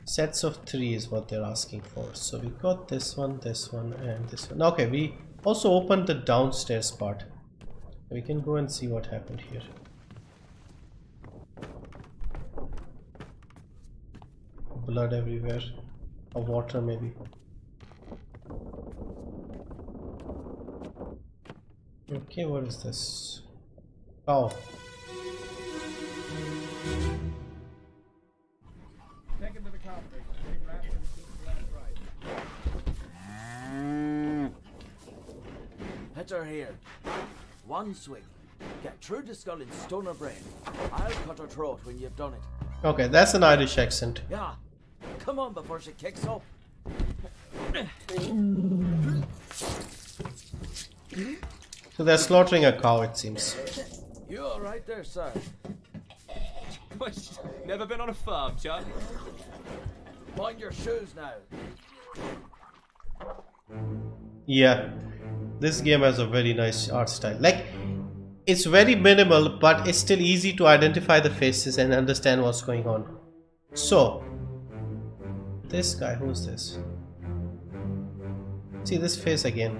sets of 3 is what they're asking for. So we got this one, and this one. Okay, we also opened the downstairs part. We can go and see what happened here. Blood everywhere, or water maybe. Okay, what is this? Oh. Take him to the cockpit. Big left and keep left right. Hit her here. One swing. Get through the skull and stone her brain. I'll cut her throat when you've done it. Okay, that's an Irish accent. Yeah. Come on before she kicks up. So they're slaughtering a cow, it seems. You all right there, sir? Never been on a farm, Charlie? Mind your shoes now. Yeah, this game has a very nice art style. Like, it's very minimal, but it's still easy to identify the faces and understand what's going on. So, this guy, who's this? See this face again.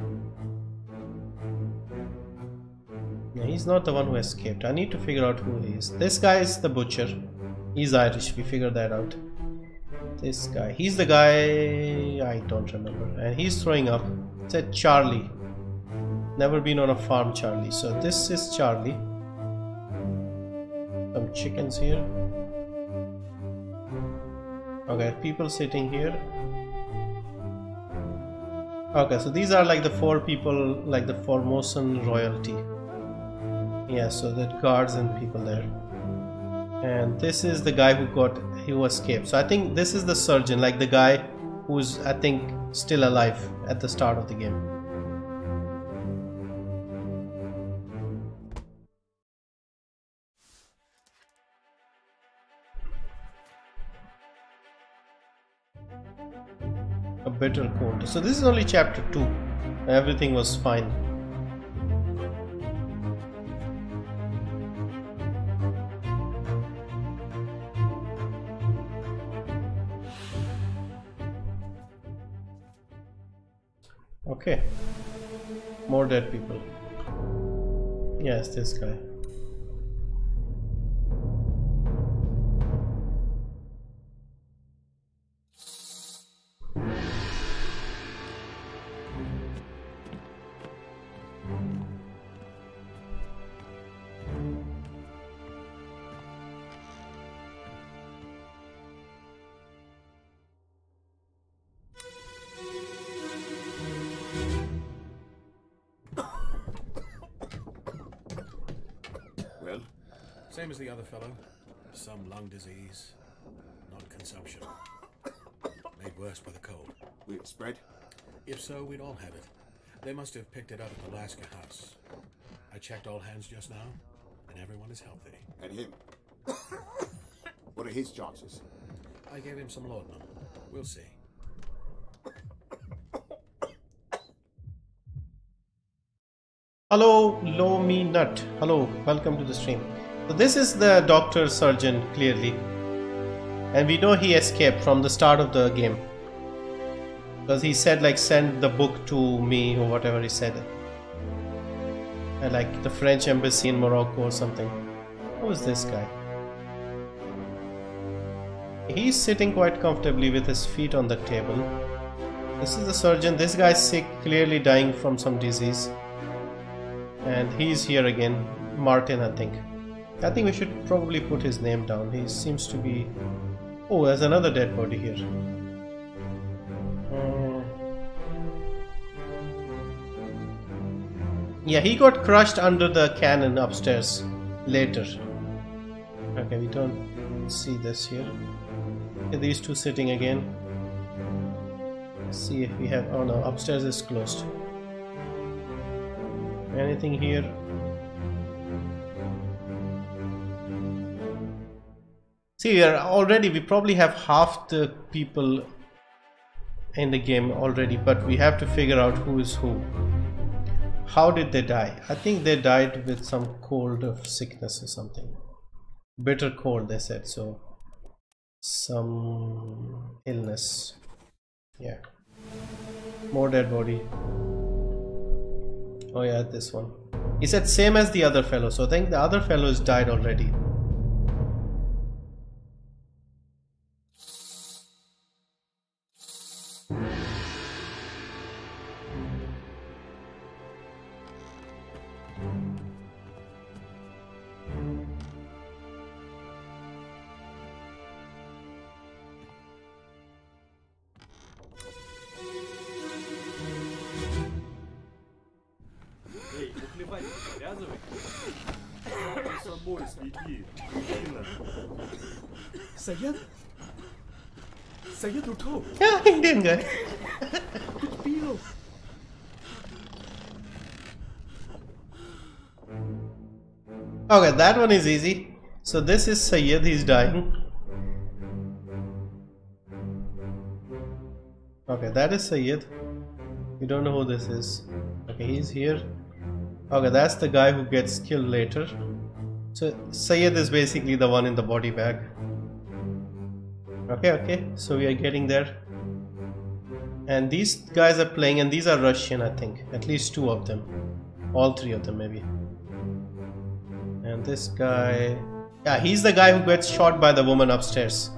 Yeah, he's not the one who escaped. I need to figure out who he is. This guy is the butcher. He's Irish, we figured that out. This guy, he's the guy I don't remember, and he's throwing up. It said Charlie. Never been on a farm, Charlie. So this is Charlie. Some chickens here. Okay, people sitting here. Okay, so these are like the 4 people, like the Formosan royalty. Yeah, so that guards and people there. And this is the guy who escaped. So I think this is the surgeon, like the guy who's, I think, still alive at the start of the game. A bitter cold. So this is only chapter 2. Everything was fine. Okay, more dead people. Yes, this guy. Same as the other fellow. Some lung disease, not consumption. Made worse by the cold. Will it spread? If so, we'd all have it. They must have picked it up at the Alaska house. I checked all hands just now, and everyone is healthy. And him? What are his chances? I gave him some laudanum. We'll see. Hello, Lomi Nut. Hello, welcome to the stream. So this is the doctor surgeon, clearly. And we know he escaped from the start of the game. Because he said, like, send the book to me, or whatever he said. And like the French embassy in Morocco or something. Who is this guy? He's sitting quite comfortably with his feet on the table. This is the surgeon. This guy's sick, clearly dying from some disease. And he's here again. Martin, I think. I think we should probably put his name down. He seems to be... Oh, there's another dead body here. Yeah, he got crushed under the cannon upstairs later. Okay, we don't see this here. Okay, these two sitting again. Let's see if we have... Oh no, upstairs is closed. Anything here? See, we probably have half the people in the game already, but we have to figure out who is who. How did they die? I think they died with some cold of sickness or something. Bitter cold, they said, so some illness. Yeah. More dead body. Oh yeah, this one. He said same as the other fellow, so I think the other fellows died already. Saya tutup. Yeah, Indian guy. Kuch pilo. Okay, that one is easy. So this is Syed, he's dying. Okay, that is Syed. We don't know who this is. Okay, he's here. Okay, that's the guy who gets killed later. So Syed is basically the one in the body bag. Okay, so we are getting there. And these guys are playing, and these are Russian, I think. At least two of them. All three of them, maybe. And this guy... yeah, he's the guy who gets shot by the woman upstairs.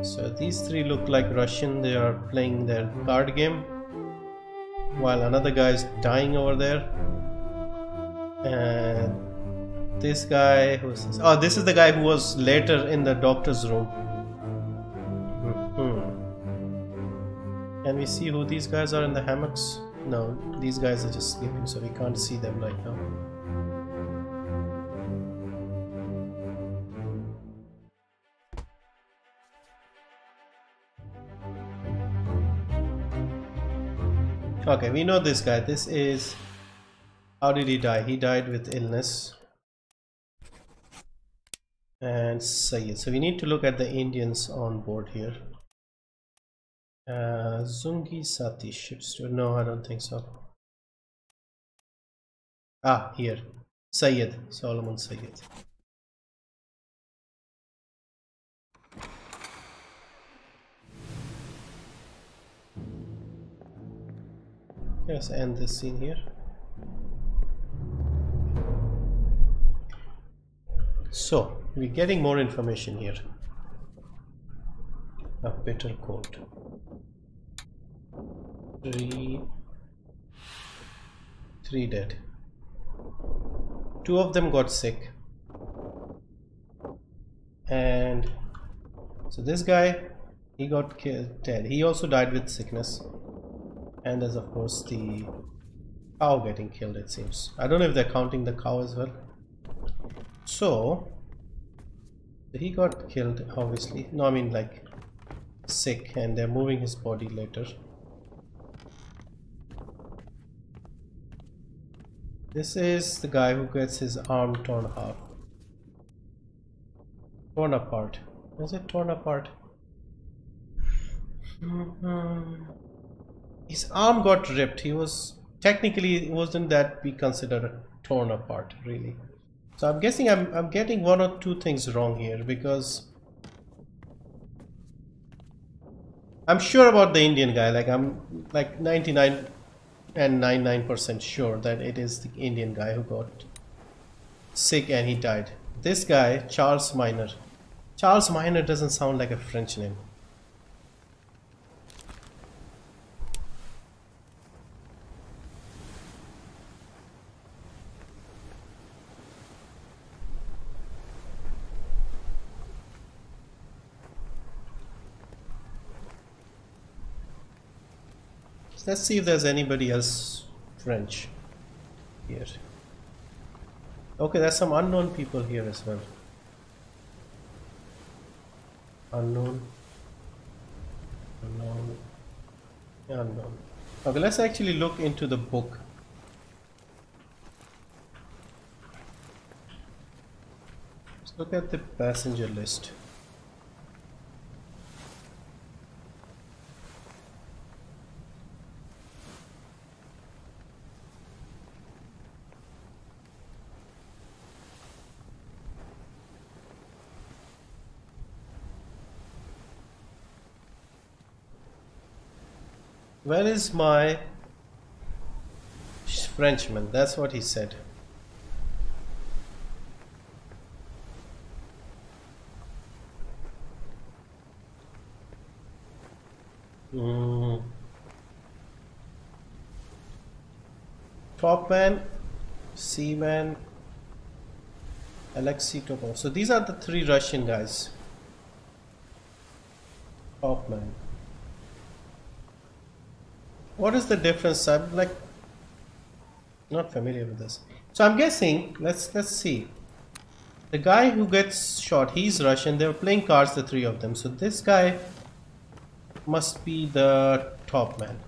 So these three look like Russian. They are playing their card game. While another guy is dying over there. And this guy... who's this? Oh, this is the guy who was later in the doctor's room. Can we see who these guys are in the hammocks? No, these guys are just sleeping, so we can't see them right now. Okay, we know this guy. This is... how did he die? He died with illness. And Syed. So we need to look at the Indians on board here. Zungi Sati ships. No, I don't think so. Ah, here. Syed. Solomon Syed. Let's end this scene here. So, we're getting more information here. A bitter cold. Three dead. Two of them got sick. And so this guy, he got killed, dead. He also died with sickness. And there's of course the cow getting killed, it seems. I don't know if they're counting the cow as well. So he got killed, obviously. No, I mean like sick, and they're moving his body later. This is the guy who gets his arm torn apart. Is it torn apart? His arm got ripped. He was technically, wasn't that be considered torn apart, really? So I'm guessing I'm getting one or two things wrong here, because I'm sure about the Indian guy. Like I'm like 99.99% sure that it is the Indian guy who got sick and he died. This guy, Charles Minor. Charles Minor doesn't sound like a French name. Let's see if there's anybody else French here. Okay, there's some unknown people here as well. Unknown. Okay, let's actually look into the book. Let's look at the passenger list. Where is my Frenchman? That's what he said. Topman, Seaman, Alexei Topov. So these are the three Russian guys. Topman. What is the difference? I'm like not familiar with this. So I'm guessing, let's see. The guy who gets shot, he's Russian. They were playing cards, the three of them. So this guy must be the top man.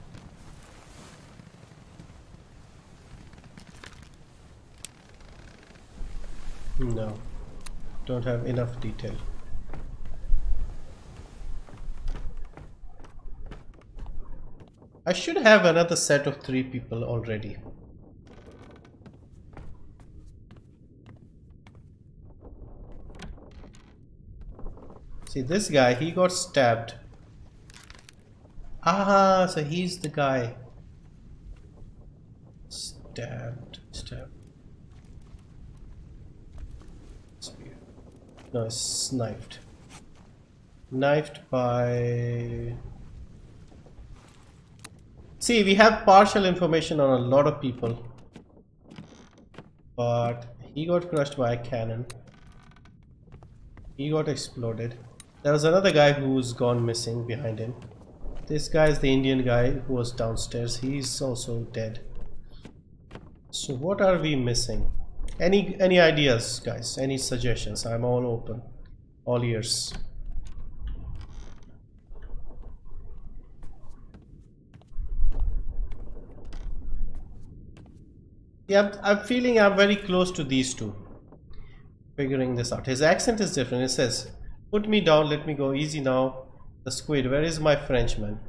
No, don't have enough detail. I should have another set of 3 people already. See, this guy, he got stabbed. Ah, so he's the guy. Stabbed. Spear. No, it's sniped. Knifed by... See, we have partial information on a lot of people. But he got crushed by a cannon. He got exploded. There was another guy who's gone missing behind him. This guy is the Indian guy who was downstairs. He's also dead. So what are we missing? Any ideas, guys? Any suggestions? I'm all open. All ears. Yeah, I'm feeling I'm very close to these two. Figuring this out. His accent is different. It says, "Put me down, let me go. Easy now. The squid. Where is my Frenchman?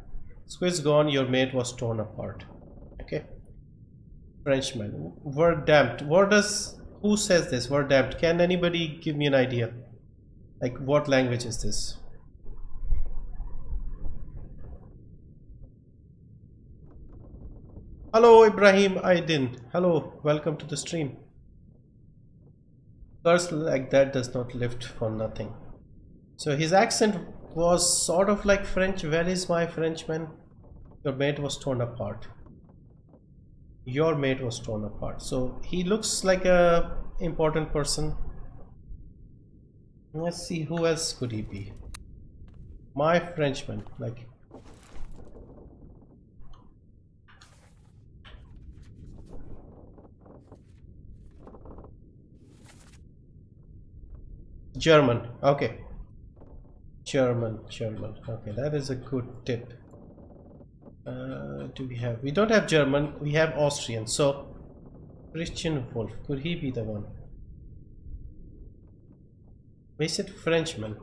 Squid's gone. Your mate was torn apart." Okay. Frenchman. Verdammt. Who says this? Verdammt. Can anybody give me an idea? Like, what language is this? Hello, Ibrahim Aydin. Hello, welcome to the stream. Curse like that does not lift for nothing. So his accent was sort of like French. Where is my Frenchman? Your mate was torn apart. Your mate was torn apart. So he looks like a important person. Let's see, who else could he be? My Frenchman, like. German, okay. German, okay, that is a good tip. Do we don't have German, we have Austrian. So Christian Wolf, could he be the one? We said Frenchman.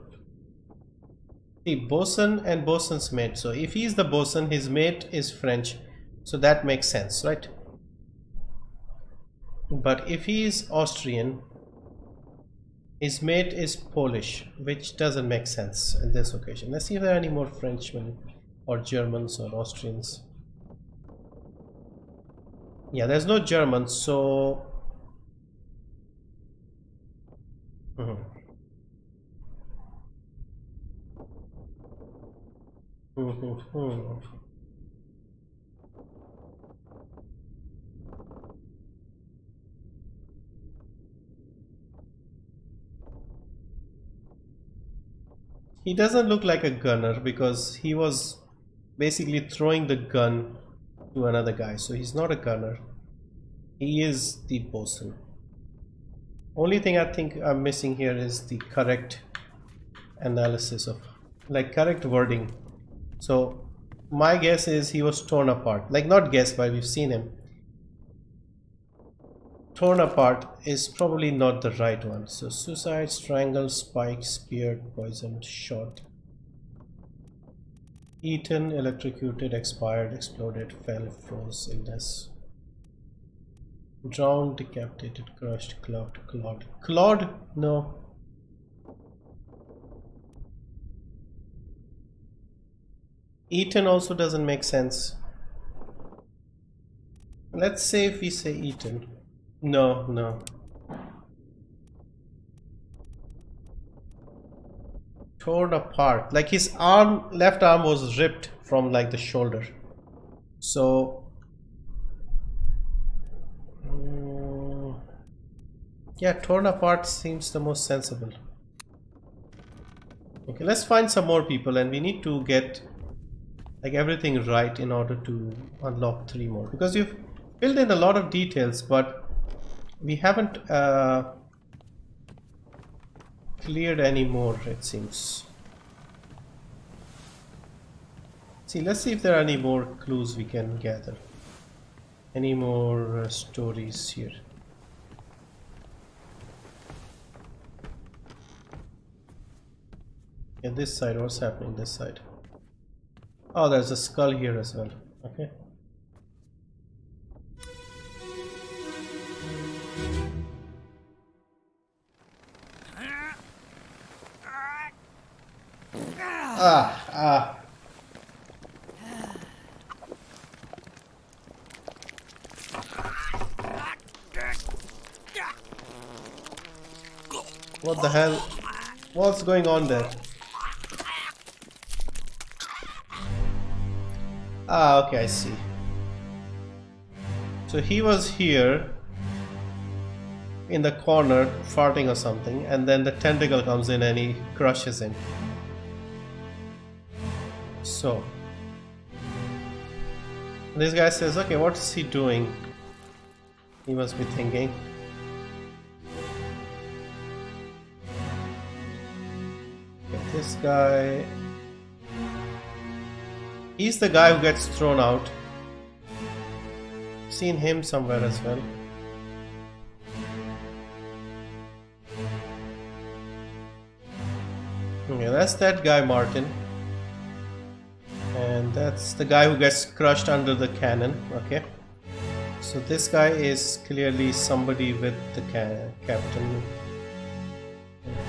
See, bosun and bosun's mate. So if he's the bosun, his mate is French, so that makes sense, right? But if he is Austrian, his mate is Polish, which doesn't make sense in this occasion. Let's see if there are any more Frenchmen or Germans or Austrians. Yeah, there's no Germans, so he doesn't look like a gunner because he was basically throwing the gun to another guy, so he's not a gunner. He is the bosun. Only thing I think I'm missing here is the correct analysis of, like, correct wording. So my guess is he was torn apart. Like, not guess, but we've seen him. Torn apart is probably not the right one. So suicide, strangled, spiked, speared, poisoned, shot, eaten, electrocuted, expired, exploded, fell, froze, illness, drowned, decapitated, crushed, clubbed, clawed. Clawed? No. Eaten also doesn't make sense. Let's say if we say eaten. No. Torn apart. Like his arm, left arm was ripped from like the shoulder. So yeah, torn apart seems the most sensible. Okay, let's find some more people, and we need to get like everything right in order to unlock 3 more, because you've filled in a lot of details, but we haven't cleared any more, it seems. See, let's see if there are any more clues we can gather. Any more stories here. Okay, this side, what's happening this side? Oh, there's a skull here as well. Okay. Ah. What the hell? What's going on there? Ah, okay, I see. So he was here in the corner farting or something, and then the tentacle comes in and he crushes him. So this guy says, okay, what's he doing? He must be thinking. Okay, this guy, he's the guy who gets thrown out. Seen him somewhere as well. Okay, that's that guy, Martin. And that's the guy who gets crushed under the cannon. Okay. So this guy is clearly somebody with the captain. Okay.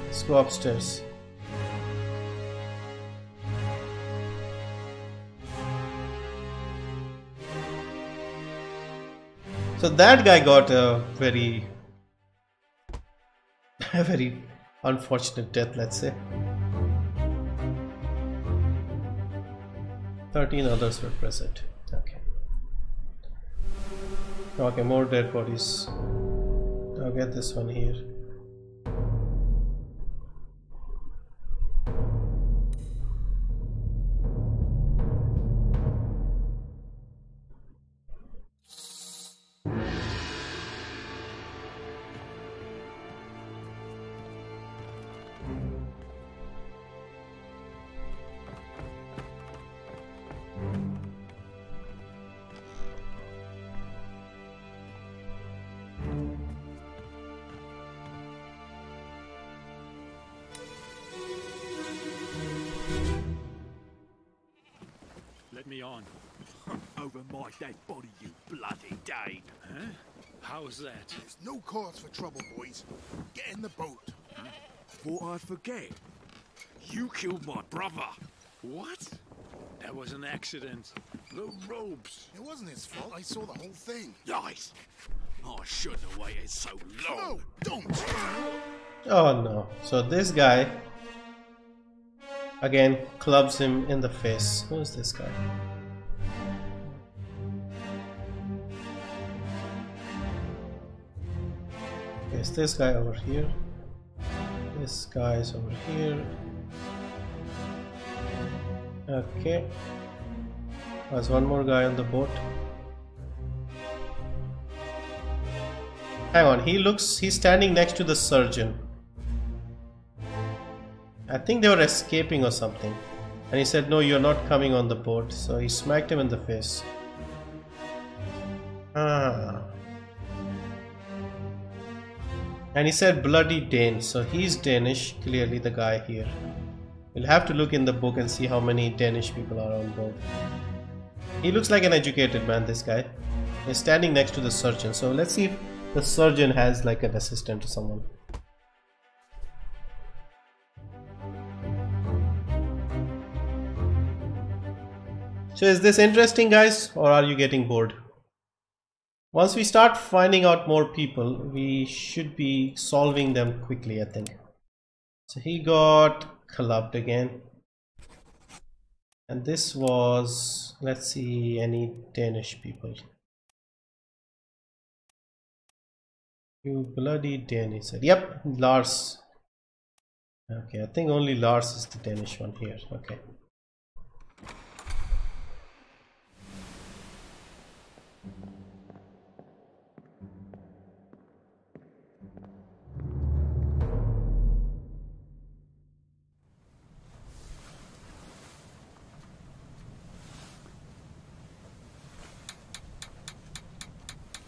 Let's go upstairs. So that guy got a very unfortunate death, let's say. 13 others were present. Okay. Okay, more dead bodies. I'll get this one here. Let me on. Over my dead body, you bloody Dane. Huh? How's that? There's no cause for trouble, boys. Get in the boat. Thought I'd forget. You killed my brother. What? That was an accident. The ropes. It wasn't his fault. I saw the whole thing. Lies. I shouldn't have waited so long. No, don't. Oh no. So this guy again clubs him in the face. Who's this guy? Okay, is this guy over here? This guy is over here. Okay. There's one more guy on the boat. Hang on, he's standing next to the surgeon. I think they were escaping or something. And he said, no, you're not coming on the boat. So he smacked him in the face. Ah. And he said bloody Dane. So he's Danish, clearly the guy here. We'll have to look in the book and see how many Danish people are on board. He looks like an educated man, this guy. He's standing next to the surgeon. So let's see if the surgeon has like an assistant or someone. So is this interesting, guys, or are you getting bored? Once we start finding out more people, we should be solving them quickly, I think. So he got clubbed again. And this was, let's see, any Danish people. You bloody Dane, he said. Yep, Lars. Okay, I think only Lars is the Danish one here. Okay.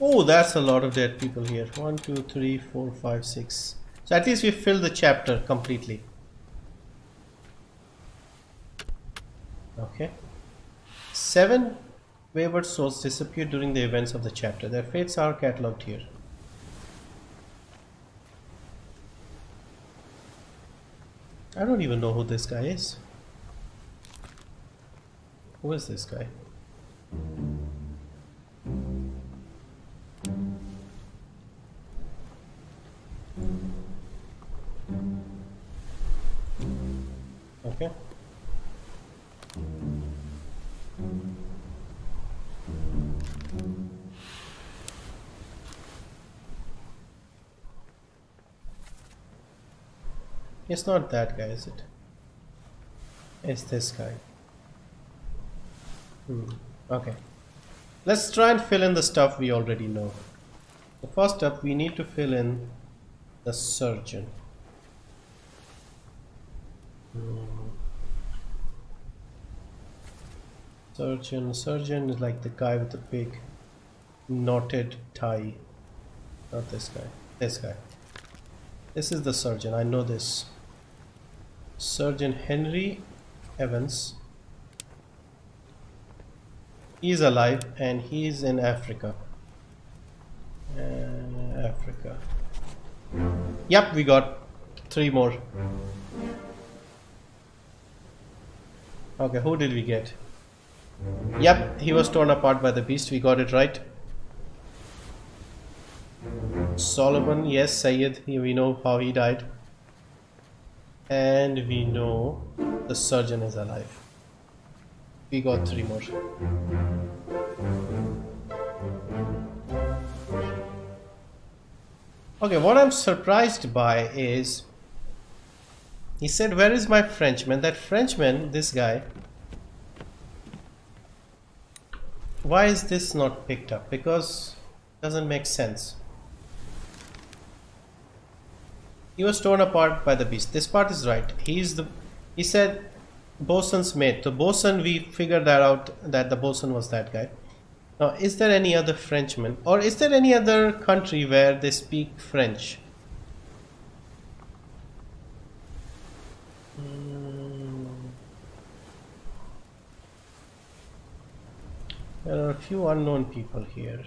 Oh, that's a lot of dead people here. 1, 2, 3, 4, 5, 6. So at least we filled the chapter completely. Okay. 7 wayward souls disappeared during the events of the chapter. Their fates are catalogued here. I don't even know who this guy is. Who is this guy? Okay. It's not that guy, is it? It's this guy. Okay. Let's try and fill in the stuff we already know. So first up, we need to fill in the surgeon. Surgeon is like the guy with the big knotted tie. Not this guy. This guy. This is the surgeon. I know this. Surgeon Henry Evans. He's alive and he's in Africa. Africa. Yep, we got 3 more. Okay, who did we get? Yep, he was torn apart by the beast. We got it right. Solomon, yes, Sayed. We know how he died. And we know the surgeon is alive. We got 3 more. Okay, what I'm surprised by is he said, where is my Frenchman? That Frenchman, this guy, why is this not picked up? Because it doesn't make sense. He was torn apart by the beast. This part is right. He said bosun's mate. The bosun, we figured that out, that the bosun was that guy. Now, is there any other Frenchman, or is there any other country where they speak French? There are a few unknown people here.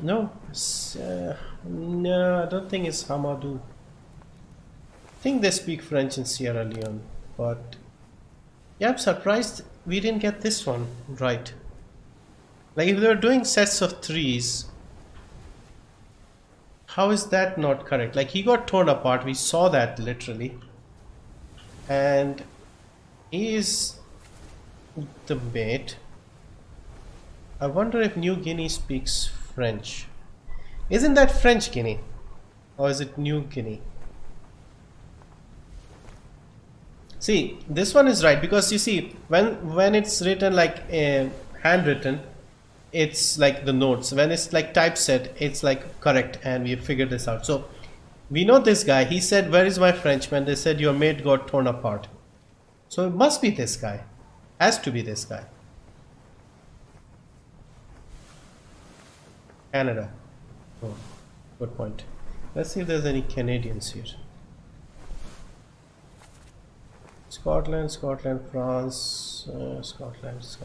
No, no, I don't think it's Hamadou. I think they speak French in Sierra Leone, but yeah, I'm surprised we didn't get this one right. Like, if they were doing sets of 3s, how is that not correct? Like, he got torn apart, we saw that literally, and he is the mate. I wonder if New Guinea speaks French. Isn't that French Guinea? Or is it New Guinea? See, this one is right, because you see, when it's written like handwritten, it's like the notes. When it's like typeset, it's like correct, and we figured this out. So we know this guy. He said, where is my Frenchman? They said your mate got torn apart. So it must be this guy. Has to be this guy. Canada. Oh, good point. Let's see if there's any Canadians here. Scotland, France, Scotland, France.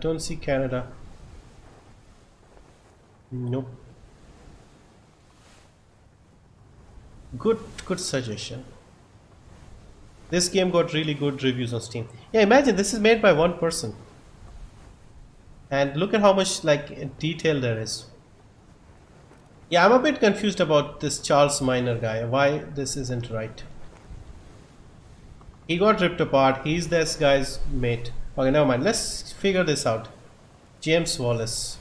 Don't see Canada. Nope. Good suggestion. This game got really good reviews on Steam. Yeah, imagine this is made by one person. And look at how much like detail there is. Yeah, I'm a bit confused about this Charles Minor guy. Why this isn't right? He got ripped apart. He's this guy's mate. Okay, never mind. Let's figure this out. James Wallace.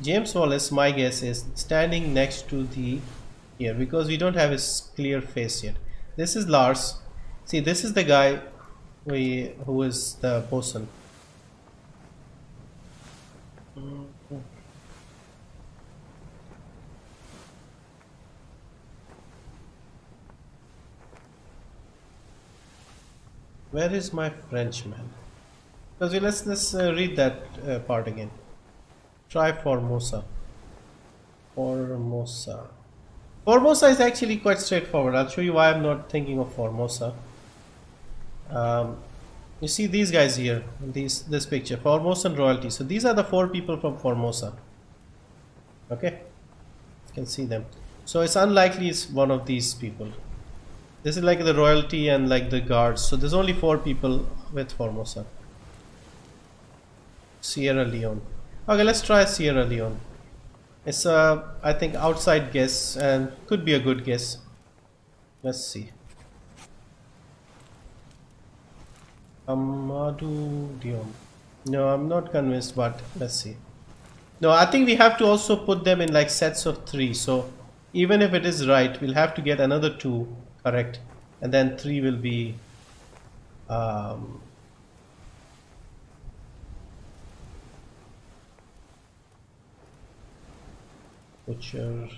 James Wallace, my guess is standing next to the here, because we don't have his clear face yet. This is Lars. See, this is the guy who is the bosun. Where is my Frenchman? Because let's read that part again. Try Formosa. Formosa. Formosa is actually quite straightforward. I'll show you why I'm not thinking of Formosa. You see these guys here, this picture, Formosan royalty. So these are the 4 people from Formosa. Okay, you can see them. So it's unlikely it's one of these people. This is like the royalty and like the guards. So there's only 4 people with Formosa. Sierra Leone. Okay, let's try Sierra Leone. It's a, I think, outside guess and could be a good guess. Let's see. Amadou Diom. No, I'm not convinced, but let's see. No, I think we have to also put them in like sets of 3. So even if it is right, we'll have to get another 2 correct, and then 3 will be butcher.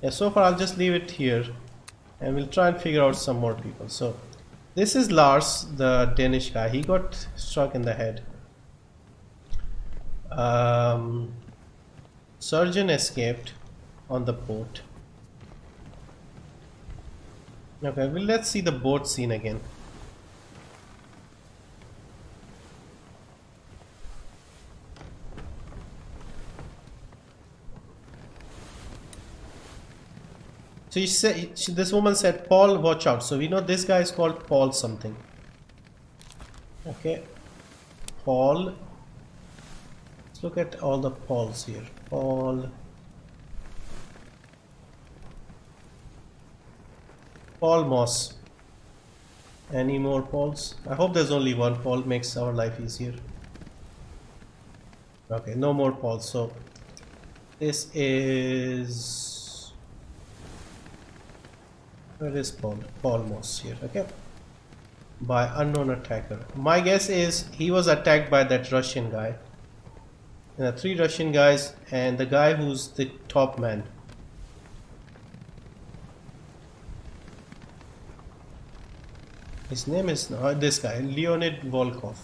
Yeah, so far I'll just leave it here and we'll try and figure out some more people. So this is Lars, the Danish guy. He got struck in the head. Surgeon escaped on the boat. Okay, well, let's see the boat scene again. So this woman said, Paul, watch out. So we know this guy is called Paul something. Okay, Paul. Let's look at all the Pauls here. Paul Moss. Any more Pauls? I hope there's only one Paul, makes our life easier. Okay, no more Pauls. So this is, where is Paul? Paul Moss here. Okay, by unknown attacker. My guess is he was attacked by that Russian guy. There are 3 Russian guys and the guy who's the top man. His name is this guy, Leonid Volkov.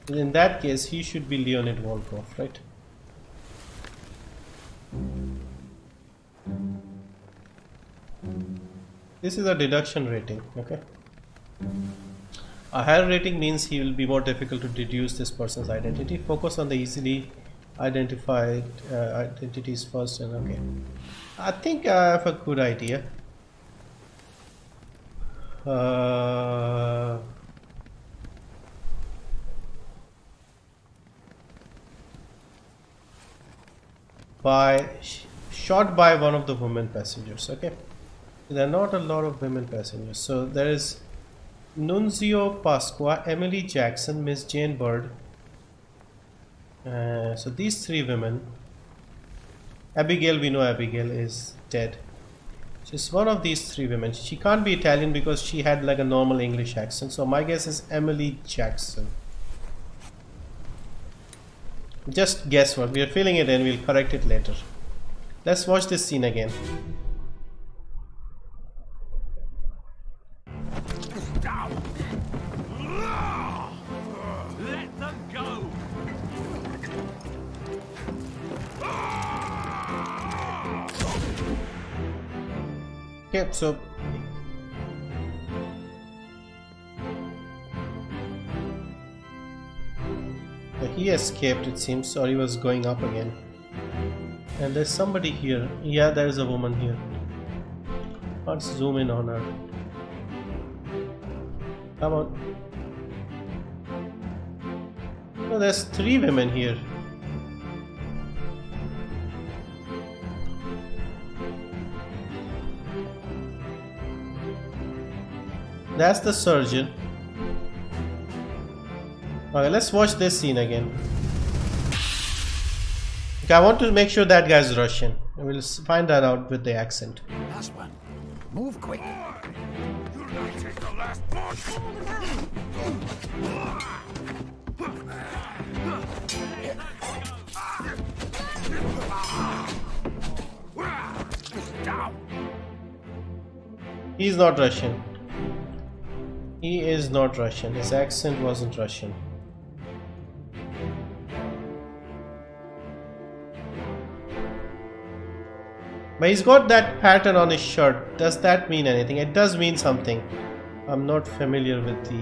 In that case, he should be Leonid Volkov, right? This is a deduction rating, okay? A higher rating means he will be more difficult to deduce this person's identity. Focus on the easily identified identities first, and okay. I think I have a good idea. Shot by one of the women passengers. Okay, there are not a lot of women passengers. So there is Nunzio Pasqua, Emily Jackson, Miss Jane Bird. So these 3 women. Abigail, we know Abigail is dead. She's one of these 3 women. She can't be Italian because she had like a normal English accent. So my guess is Emily Jackson. Just guess what. We are filling it in. We'll correct it later. Let's watch this scene again. Let them go. Okay, so he escaped, it seems, or he was going up again. And there's somebody here. Yeah, there's a woman here. Let's zoom in on her. Come on. Oh, there's 3 women here. That's the surgeon. Okay, let's watch this scene again. Okay, I want to make sure that guy's Russian. We'll find that out with the accent. Last one. Move quick. Take the last push. He's not Russian. He is not Russian. His accent wasn't Russian. But he's got that pattern on his shirt. Does that mean anything? It does mean something. I'm not familiar with the...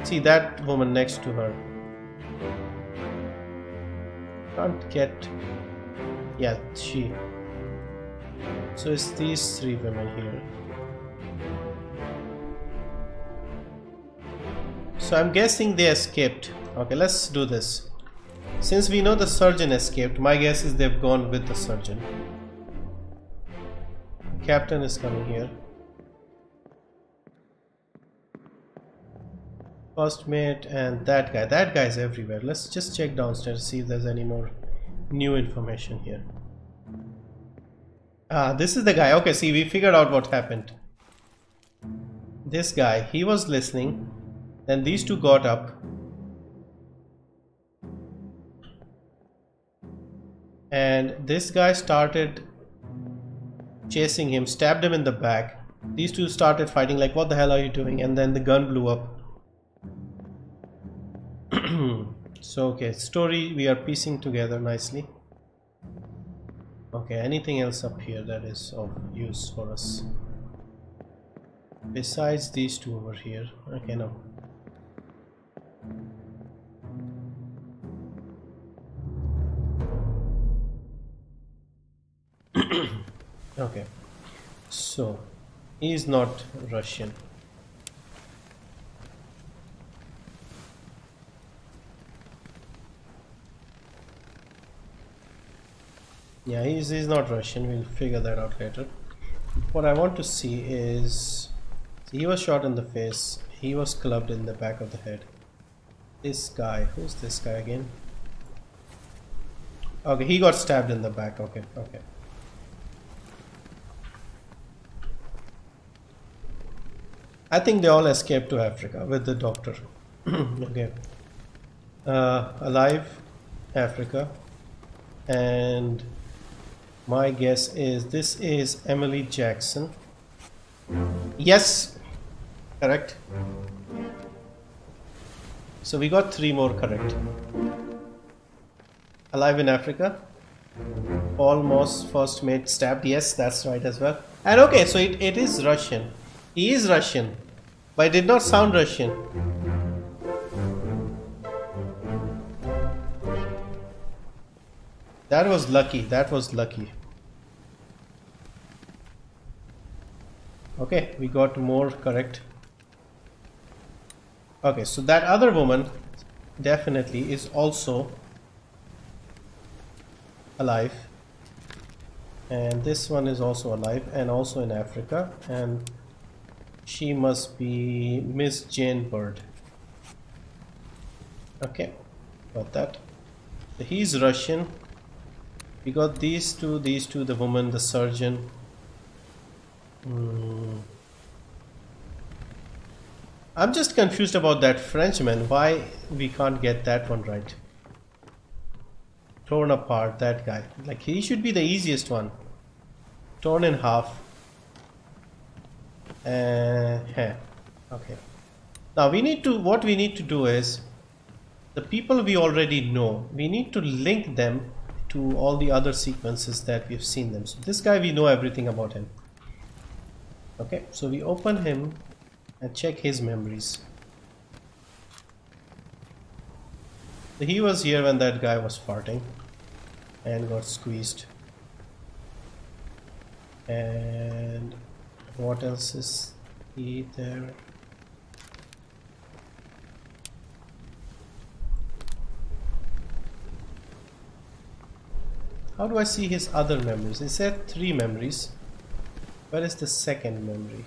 See that woman next to her. Can't get... Yeah, she. So it's these three women here. So I'm guessing they escaped. Okay, let's do this. Since we know the surgeon escaped, my guess is they've gone with the surgeon. Captain is coming here. First mate and that guy. That guy's everywhere. Let's just check downstairs, see if there's any more new information here. Ah, this is the guy. Okay, see, we figured out what happened. This guy, he was listening. Then these two got up. And this guy started chasing him, stabbed him in the back. These two started fighting like, what the hell are you doing? And then the gun blew up. So, okay, story we are piecing together nicely. Okay, anything else up here that is of use for us? Besides these two over here. Okay, no. Okay, so he is not Russian. Yeah, he's not Russian. We'll figure that out later. What I want to see is, he was shot in the face. He was clubbed in the back of the head. This guy, who's this guy again? Okay, he got stabbed in the back. Okay, okay. I think they all escaped to Africa with the doctor. Okay. Alive, Africa. And my guess is this is Emily Jackson. Yes, correct. So we got 3 more correct. Alive in Africa. Almost first mate stabbed. Yes, that's right as well. And okay, so it is Russian. He is Russian, but it did not sound Russian. That was lucky. That was lucky. Okay, we got more correct. Okay, so that other woman definitely is also alive. And this one is also alive and also in Africa. And she must be Miss Jane Bird. Okay, got that. So he's Russian. We got these two, the woman, the surgeon. I'm just confused about that Frenchman. Why we can't get that one right? Torn apart, that guy. Like, he should be the easiest one. Torn in half. Okay. Now we need to, what we need to do is, the people we already know, we need to link them to all the other sequences that we've seen them. So this guy, we know everything about him. Okay, so we open him and check his memories. So he was here when that guy was farting and got squeezed. And what else is he there? How do I see his other memories? He said 3 memories. Where is the second memory?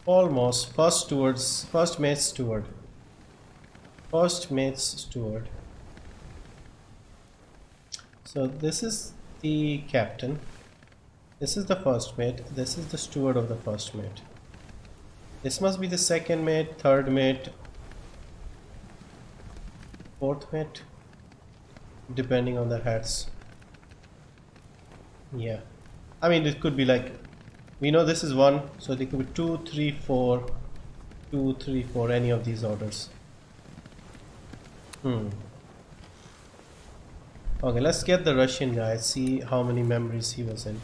Almost. First mate's steward. First mate's steward. So this is the captain. This is the first mate. This is the steward of the first mate. This must be the second mate, third mate, fourth mate, depending on their hats. Yeah, I mean it could be like, we know this is 1, so they could be 2, 3, 4, 2, 3, 4, any of these orders. Okay, let's get the Russian guy, see how many memories he was in.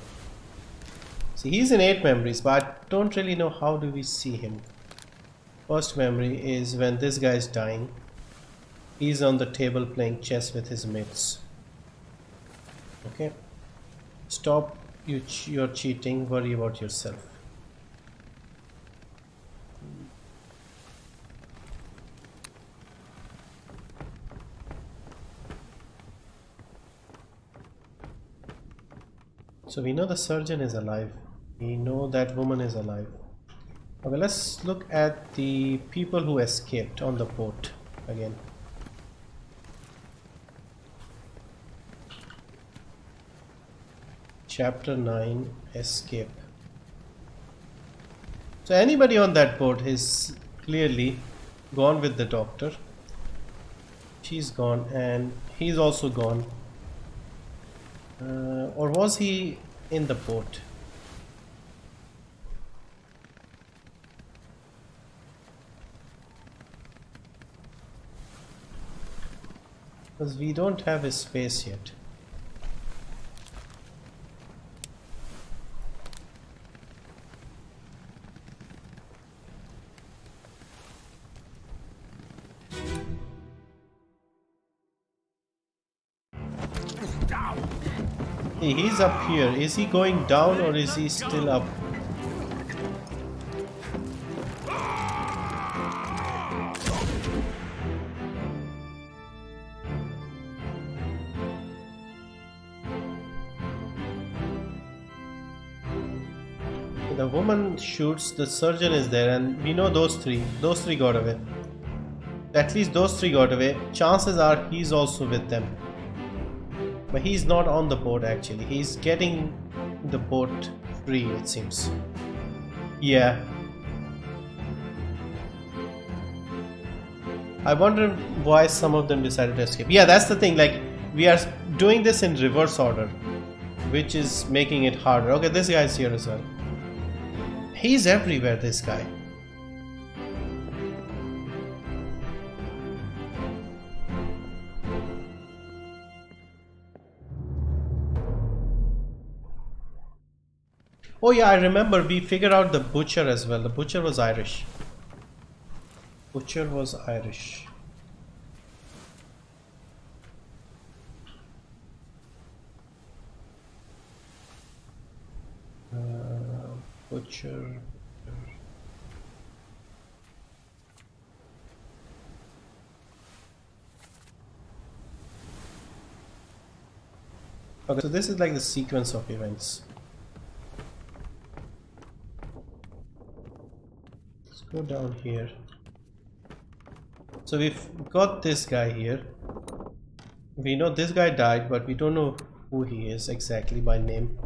See, he's in 8 memories, but I don't really know how do we see him. First memory is when this guy is dying. He's on the table playing chess with his mates. Okay. Stop your cheating, worry about yourself. So we know the surgeon is alive. We know that woman is alive. Okay, let's look at the people who escaped on the boat again. Chapter 9, Escape. So anybody on that boat is clearly gone with the doctor. She's gone and he's also gone. Or was he in the boat? Because we don't have his face yet. Hey, he's up here. Is he going down or is he still up? The woman shoots, the surgeon is there, and we know those three got away. At least those 3 got away. Chances are he's also with them. But he's not on the boat actually. He's getting the boat free, it seems. Yeah. I wonder why some of them decided to escape. Yeah, that's the thing. Like, we are doing this in reverse order, which is making it harder. Okay, this guy's here as well. He's everywhere, this guy. Oh yeah, I remember we figured out the butcher as well. The butcher was Irish. Butcher was Irish. Butcher. Okay, so this is like the sequence of events. Let's go down here. So we've got this guy here. We know this guy died, but we don't know who he is exactly by name.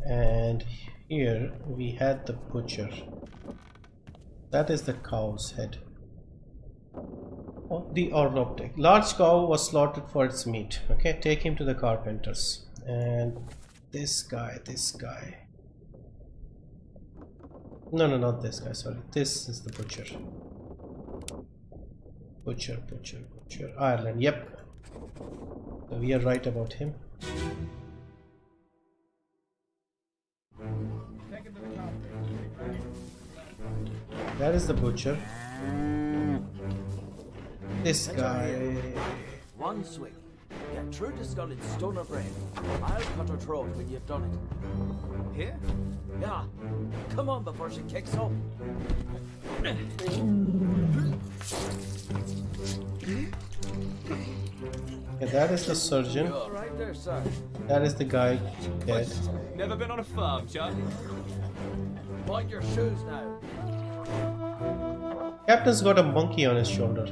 And here we had the butcher. That is the cow's head. Oh, the ornoptic. Large cow was slaughtered for its meat. Okay, take him to the carpenters. And this guy. No, not this guy, sorry. This is the butcher. Butcher. Ireland, yep. So we are right about him. That is the butcher. This guy. One swing. Get true to skull in stone or brain. I'll cut her throat when you've done it. Here? Yeah. Come on before she kicks up. Okay, that is the surgeon. You're right there, sir. That is the guy dead. Never been on a farm, Chuck? Mind your shoes now. Captain's got a monkey on his shoulder.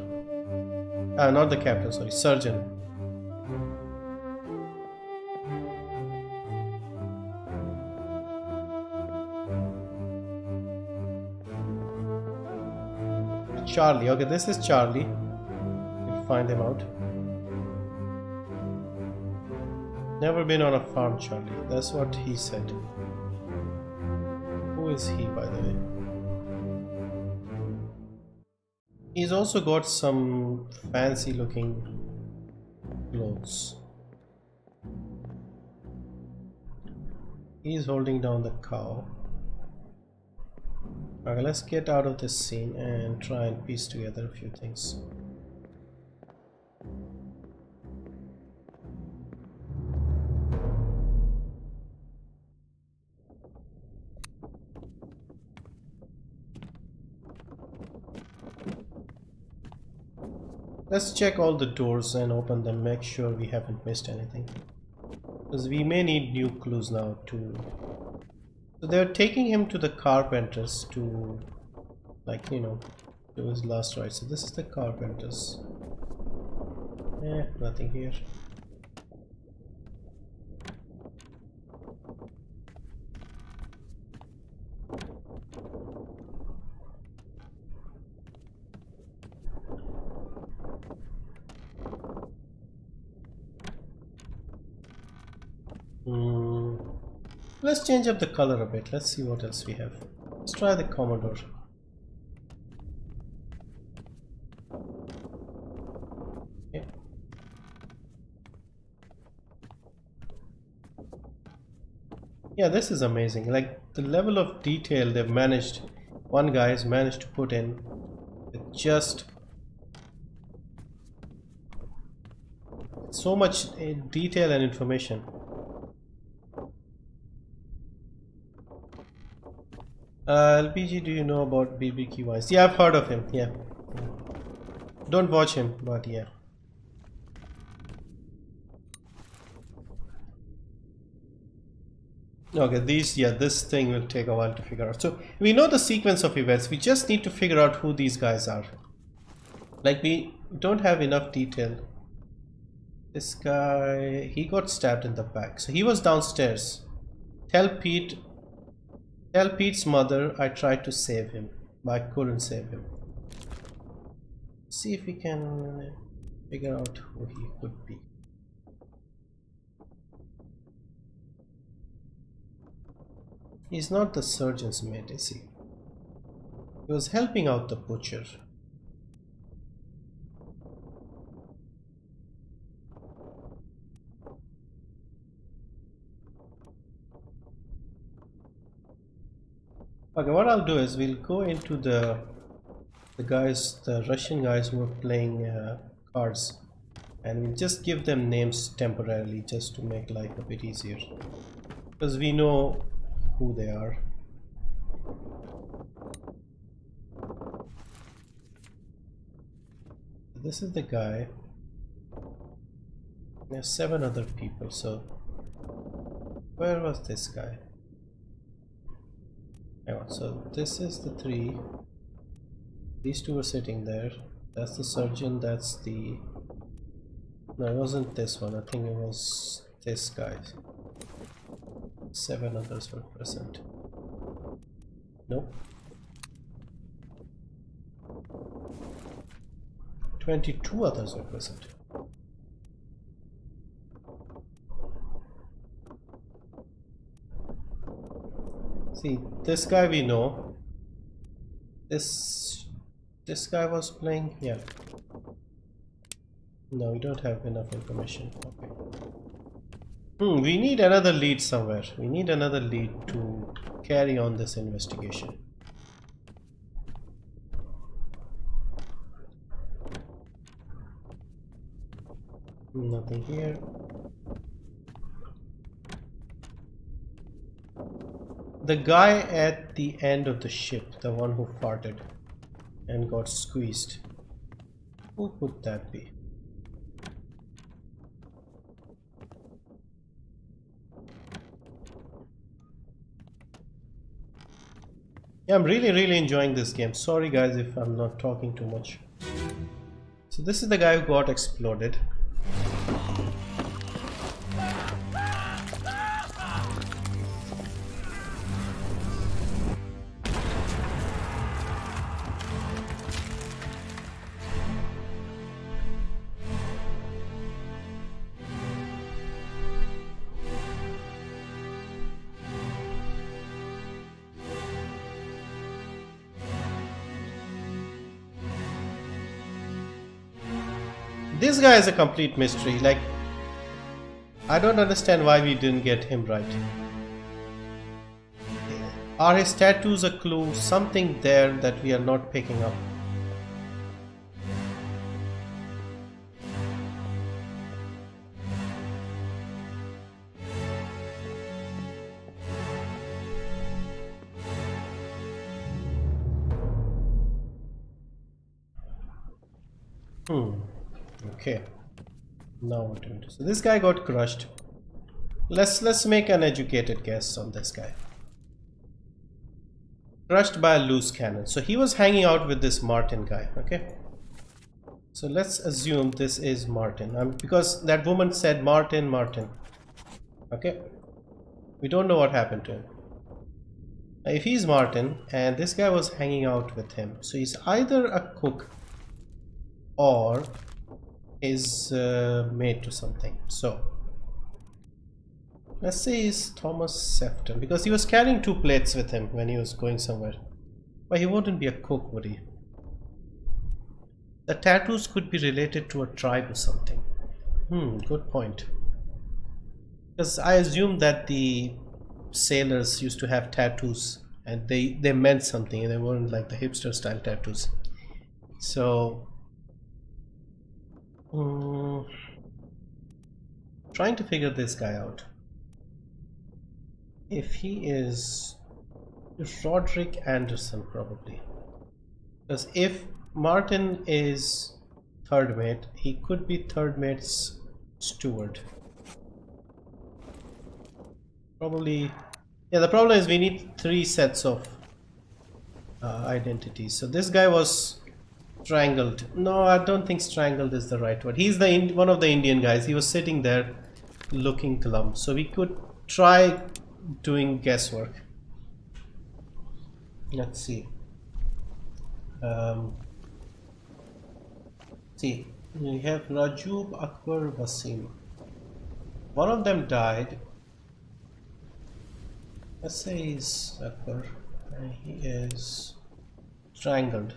Not the captain, sorry, surgeon. Charlie. Okay, this is Charlie. We'll find him out. Never been on a farm, Charlie. That's what he said. Who is he, by the way? He's also got some fancy looking clothes. He's holding down the cow. Okay, let's get out of this scene and try and piece together a few things. Let's check all the doors and open them, make sure we haven't missed anything. Because we may need new clues now too. So they're taking him to the carpenters to, like, you know, do his last rite. So this is the carpenters. Nothing here. Let's change up the color a bit. Let's see what else we have. Let's try the Commodore. Okay. Yeah, this is amazing. Like the level of detail they've managed, one guy has managed to put in with just so much detail and information. LPG, do you know about BBQ Wise? Yeah, I've heard of him. Yeah, don't watch him, but yeah. Okay, this thing will take a while to figure out. So we know the sequence of events. We just need to figure out who these guys are. Like, we don't have enough detail. This guy, he got stabbed in the back, so he was downstairs. Tell Pete's mother I tried to save him, but I couldn't save him. See if we can figure out who he could be. He's not the surgeon's mate, is he? He was helping out the butcher. Okay, what I'll do is we'll go into the Russian guys who are playing cards, and we'll just give them names temporarily just to make life a bit easier, because we know who they are. This is the guy. There's 7 other people, so where was this guy? So this is the 3. These 2 are sitting there. That's the surgeon. That's the... No, it wasn't this one. I think it was this guy. 7 others were present. Nope. 22 others were present. See, this guy we know. This guy was playing. Yeah. No, we don't have enough information. Okay. We need another lead somewhere. We need another lead to carry on this investigation. Nothing here. The guy at the end of the ship, the one who farted and got squeezed. Who could that be? Yeah, I'm really enjoying this game. Sorry guys if I'm not talking too much. So this is the guy who got exploded. This guy is a complete mystery. Like, I don't understand why we didn't get him right. Are his tattoos a clue? Something there that we are not picking up. Okay. Now what do we do? So this guy got crushed. Let's make an educated guess on this guy. Crushed by a loose cannon. So he was hanging out with this Martin guy. Okay. So let's assume this is Martin. Because that woman said Martin, Martin. Okay. We don't know what happened to him. Now, if he's Martin and this guy was hanging out with him, so he's either a cook or is made to something. So let's say he's Thomas Sefton, because he was carrying 2 plates with him when he was going somewhere. But he wouldn't be a cook, would he? The tattoos could be related to a tribe or something. Good point. Because I assume that the sailors used to have tattoos and they meant something, and they weren't like the hipster style tattoos. So trying to figure this guy out. If he is Roderick Anderson, probably, because if Martin is third mate, he could be third mate's steward. Probably, yeah. The problem is we need 3 sets of identities. So this guy was strangled. No, I don't think strangled is the right word. He's the one of the Indian guys. He was sitting there looking glum. So we could try doing guesswork. Let's see. See, we have Rajub, Akbar, Wasim. One of them died. Let's say he's Akbar, and he is strangled.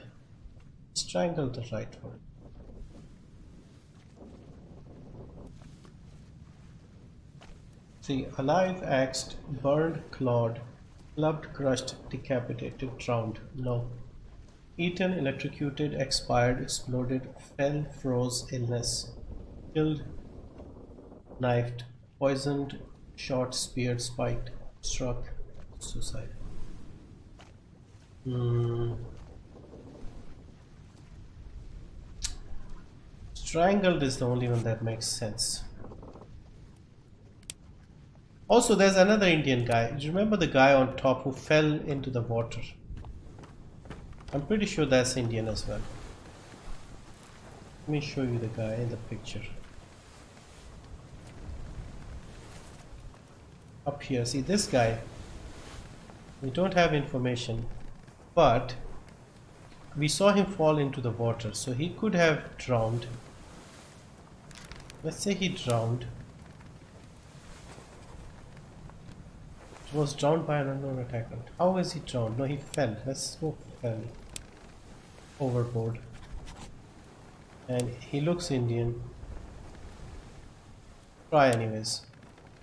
Strangled, the right word. See, alive, axed, burned, clawed, clubbed, crushed, decapitated, drowned. No. Eaten, electrocuted, expired, exploded, fell, froze, illness, killed, knifed, poisoned, shot, speared, spiked, struck, suicide. Strangled is the only one that makes sense. Also, there's another Indian guy. Do you remember the guy on top who fell into the water? I'm pretty sure that's Indian as well. Let me show you the guy in the picture. Up here, see this guy. We don't have information, but we saw him fall into the water, so he could have drowned. Let's say he drowned. He was drowned by an unknown attacker. How is he drowned? No, he fell. Let's go fell overboard. And he looks Indian. Try anyways.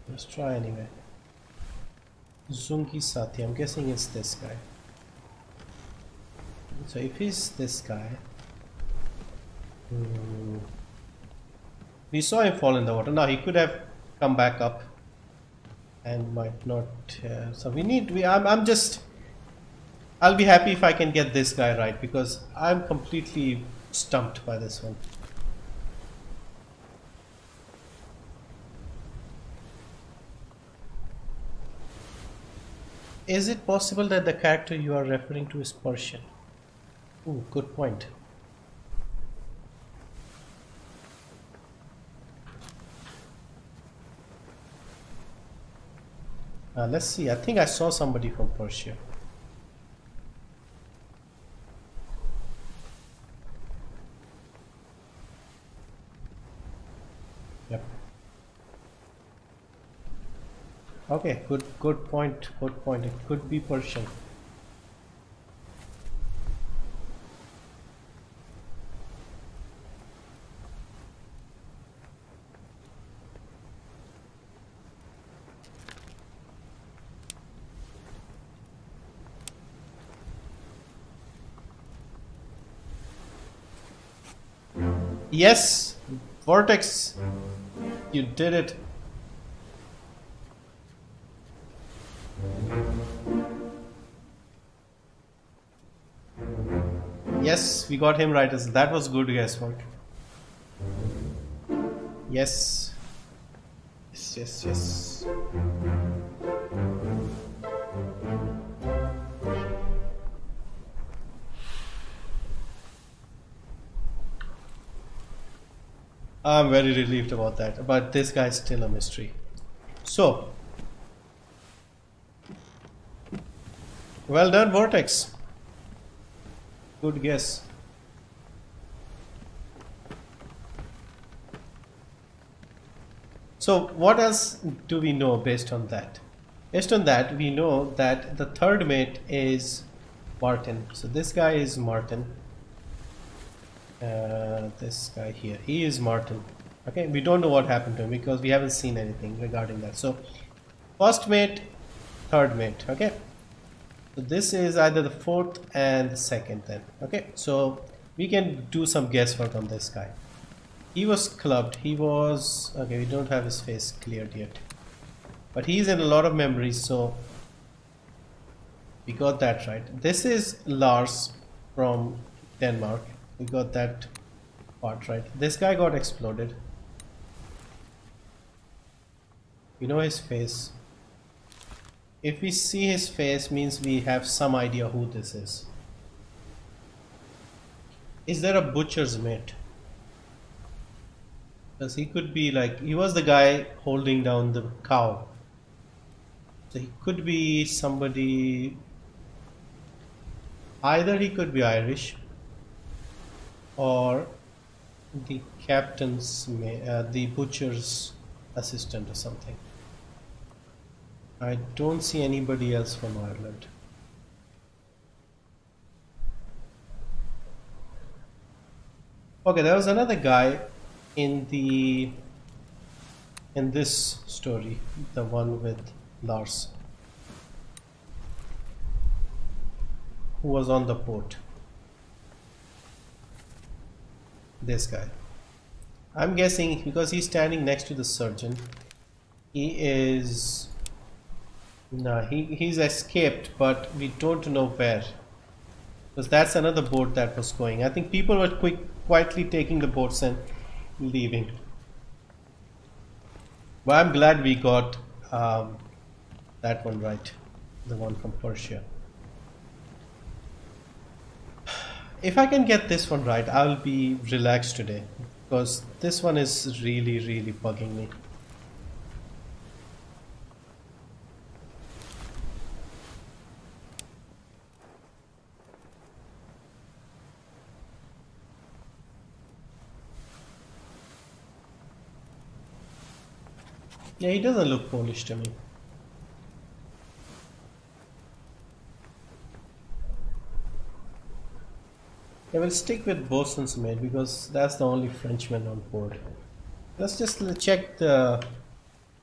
Let's try anyway. Zungi Sati. I'm guessing it's this guy. So if he's this guy, we saw him fall in the water. Now he could have come back up and might not. So we need. I'll be happy if I can get this guy right, because I'm completely stumped by this one. Is it possible that the character you are referring to is Persian? Ooh, good point. Let's see. I think I saw somebody from Persia. Yep. Okay, good point. Good point. It could be Persian. Yes, Vortex, you did it. Yes, we got him right. That was good guesswork. Yes. Yes, yes, yes. I'm very relieved about that, but this guy's still a mystery. So, well done, Vortex. Good guess. So, what else do we know based on that? Based on that, we know that the third mate is Martin. So, this guy is Martin. This guy here, he is Martin. Okay, we don't know what happened to him because we haven't seen anything regarding that. So, first mate, third mate. Okay, so this is either the fourth and the second then. Okay, so we can do some guesswork on this guy. He was clubbed. He was okay. We don't have his face cleared yet, but he's in a lot of memories. So we got that right. This is Lars from Denmark. We got that part right. This guy got exploded. We know his face. If we see his face, means we have some idea who this is. Is there a butcher's mate? Because he could be like, he was the guy holding down the cow. So he could be somebody, either he could be Irish or the captain's, the butcher's assistant or something. I don't see anybody else from Ireland. Okay, there was another guy in this story, the one with Lars, who was on the boat. This guy, I'm guessing because he's standing next to the surgeon, he is, no, he's escaped, but we don't know where, because that's another boat that was going. I think people were quietly taking the boats and leaving. But I'm glad we got that one right, the one from Persia. If I can get this one right, I'll be relaxed today, because this one is really, really bugging me. Yeah, he doesn't look Polish to me. Yeah, we'll stick with bosun's mate because that's the only Frenchman on board. Let's just check the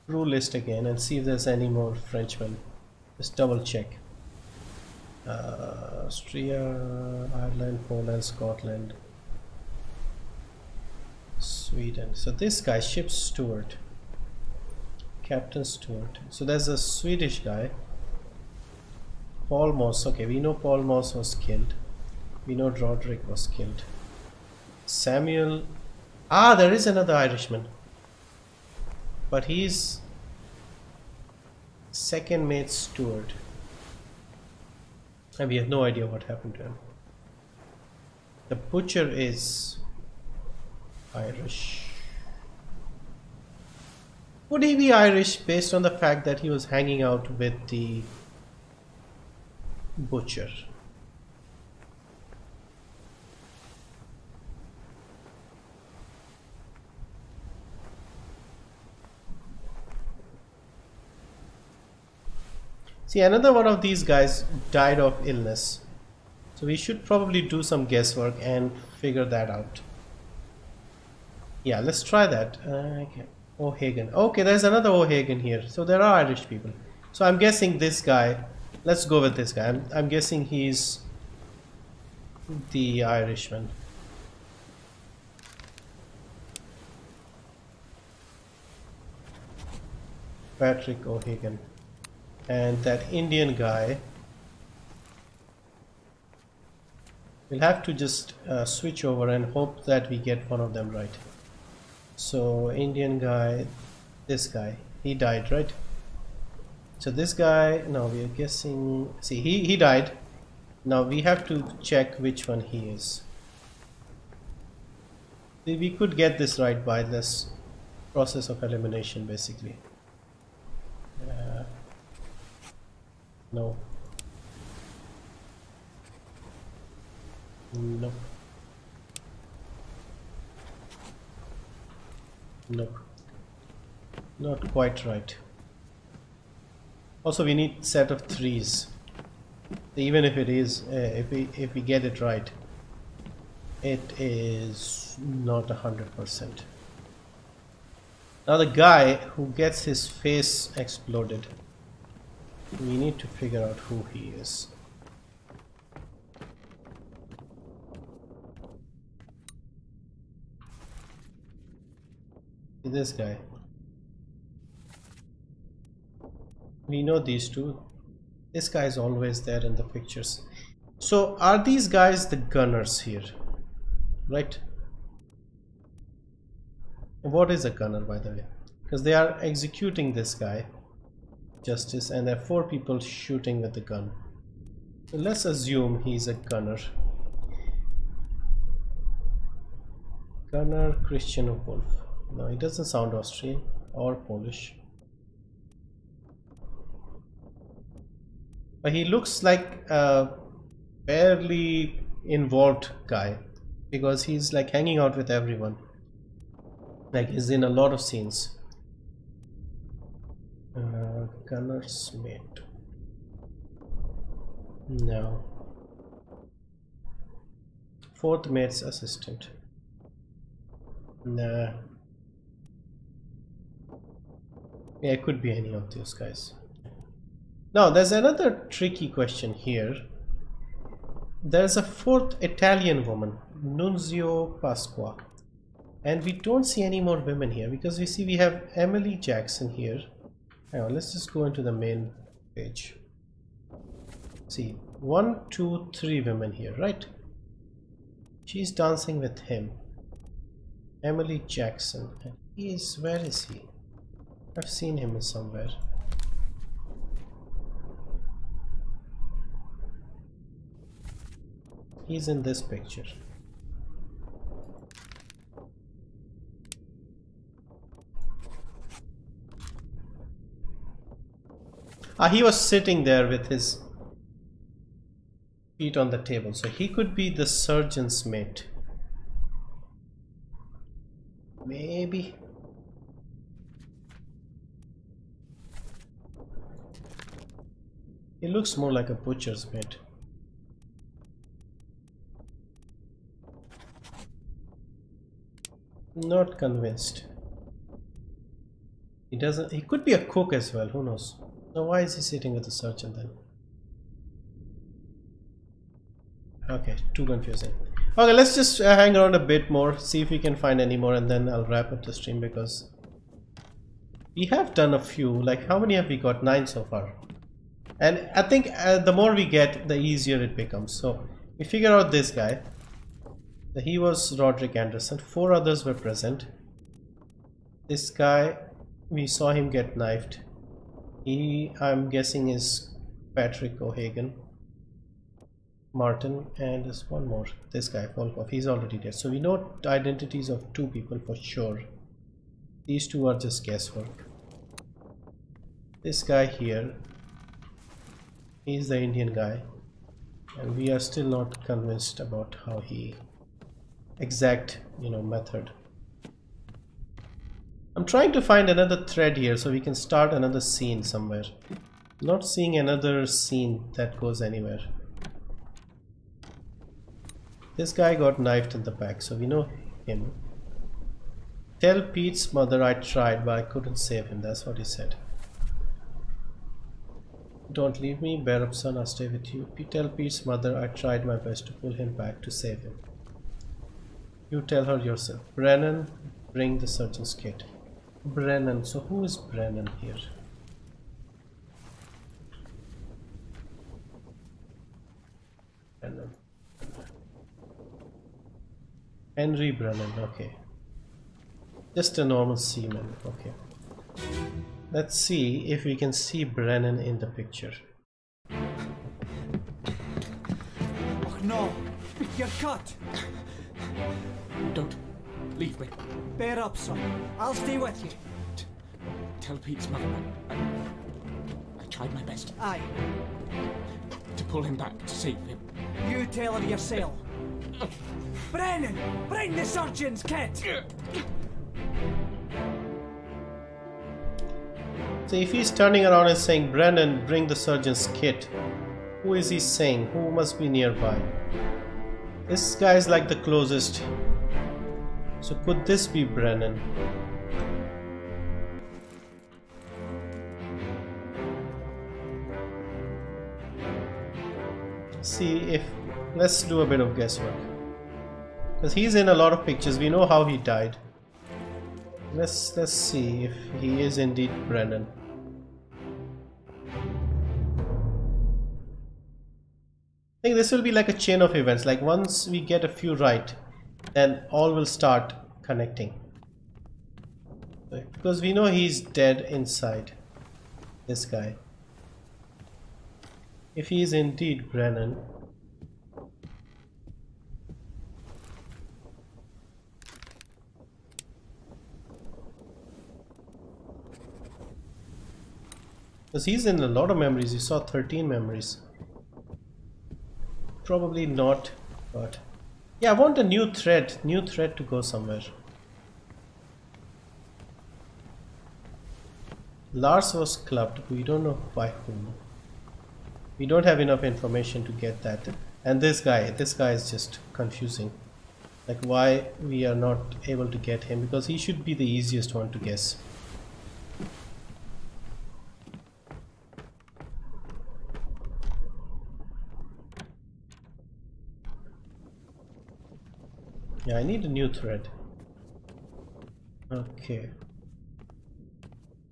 crew list again and see if there's any more Frenchmen. Just double check. Austria, Ireland, Poland, Scotland, Sweden. So this guy, ship's steward, Captain Stewart. So there's a Swedish guy, Paul Moss. Okay, we know Paul Moss was killed. We know Roderick was killed. Samuel. Ah, there is another Irishman, but he's second mate steward, and we have no idea what happened to him. The butcher is Irish. Would he be Irish based on the fact that he was hanging out with the butcher? See, another one of these guys died of illness. So we should probably do some guesswork and figure that out. Yeah, let's try that. Okay. O'Hagan. Okay, there's another O'Hagan here. So there are Irish people. So I'm guessing this guy, let's go with this guy. I'm guessing he's the Irishman. Patrick O'Hagan. And that Indian guy, we'll have to just switch over and hope that we get one of them right. So Indian guy, this guy, he died, right? So this guy, now we are guessing, see, he died. Now we have to check which one he is. We could get this right by this process of elimination, basically. No. Nope. Nope. Not quite right. Also, we need set of 3s. Even if it is, if we get it right, it is not 100%. Now the guy who gets his face exploded, we need to figure out who he is. This guy. We know these two. This guy is always there in the pictures. So are these guys the gunners here? Right? What is a gunner, by the way? Because they are executing this guy, Justice, and there are 4 people shooting with the gun. So let's assume he's a gunner. Gunner Christian Wolf. No, he doesn't sound Austrian or Polish. But he looks like a fairly involved guy, because he's like hanging out with everyone. Like he's in a lot of scenes. Gunner's mate. No. 4th mate's assistant. Nah. Yeah, it could be any of those guys. Now there's another tricky question here. There's a 4th Italian woman, Nunzio Pasqua, and we don't see any more women here, because we see we have Emily Jackson here. Hang on, let's just go into the main page. See, 1, 2, 3 women here, right? She's dancing with him, Emily Jackson, and he is, where is he? I've seen him somewhere. He's in this picture. He was sitting there with his feet on the table, so he could be the surgeon's mate. Maybe. He looks more like a butcher's mate. Not convinced. He doesn't. He could be a cook as well. Who knows? Now, why is he sitting with the surgeon then? Okay, too confusing. Okay, let's just hang around a bit more, see if we can find any more, and then I'll wrap up the stream, because we have done a few. Like, how many have we got? 9 so far. And I think the more we get, the easier it becomes. So we figure out this guy. He was Roderick Anderson. 4 others were present. This guy, we saw him get knifed. He, I'm guessing, is Patrick O'Hagan. Martin, and there's one more. This guy, Volkov. He's already dead. So we know identities of 2 people for sure. These 2 are just guesswork. This guy here, he's the Indian guy, and we are still not convinced about how he exact, method. I'm trying to find another thread here so we can start another scene somewhere. Not seeing another scene that goes anywhere. This guy got knifed in the back, so we know him. Tell Pete's mother I tried, but I couldn't save him. That's what he said. Don't leave me, bear up son, I'll stay with you. Tell Pete's mother I tried my best to pull him back to save him. You tell her yourself. Brennan, bring the surgeon's kit. Brennan, so who is Brennan here? Henry Brennan, okay. Just a normal seaman, okay. Let's see if we can see Brennan in the picture. Oh no! You're cut! Don't leave me. Bear up, son. I'll stay with you. Tell Pete's mother I tried my best Aye. to pull him back, to save him. You tell her yourself. Brennan! Bring the surgeon's kit! So if he's turning around and saying, Brennan, bring the surgeon's kit, who is he saying? Who must be nearby? This guy is like the closest. So could this be Brennan? See if, let's do a bit of guesswork. Because he's in a lot of pictures, we know how he died. Let's see if he is indeed Brennan. I think this will be like a chain of events, like once we get a few right, then all will start connecting. Because we know he's dead inside, this guy. If he is indeed Brennan, because he's in a lot of memories, you saw 13 memories. Probably not, but yeah, I want a new thread to go somewhere. Lars was clubbed, we don't know by whom. We don't have enough information to get that. And this guy is just confusing. Like why we are not able to get him, because he should be the easiest one to guess. Yeah, I need a new thread. Okay.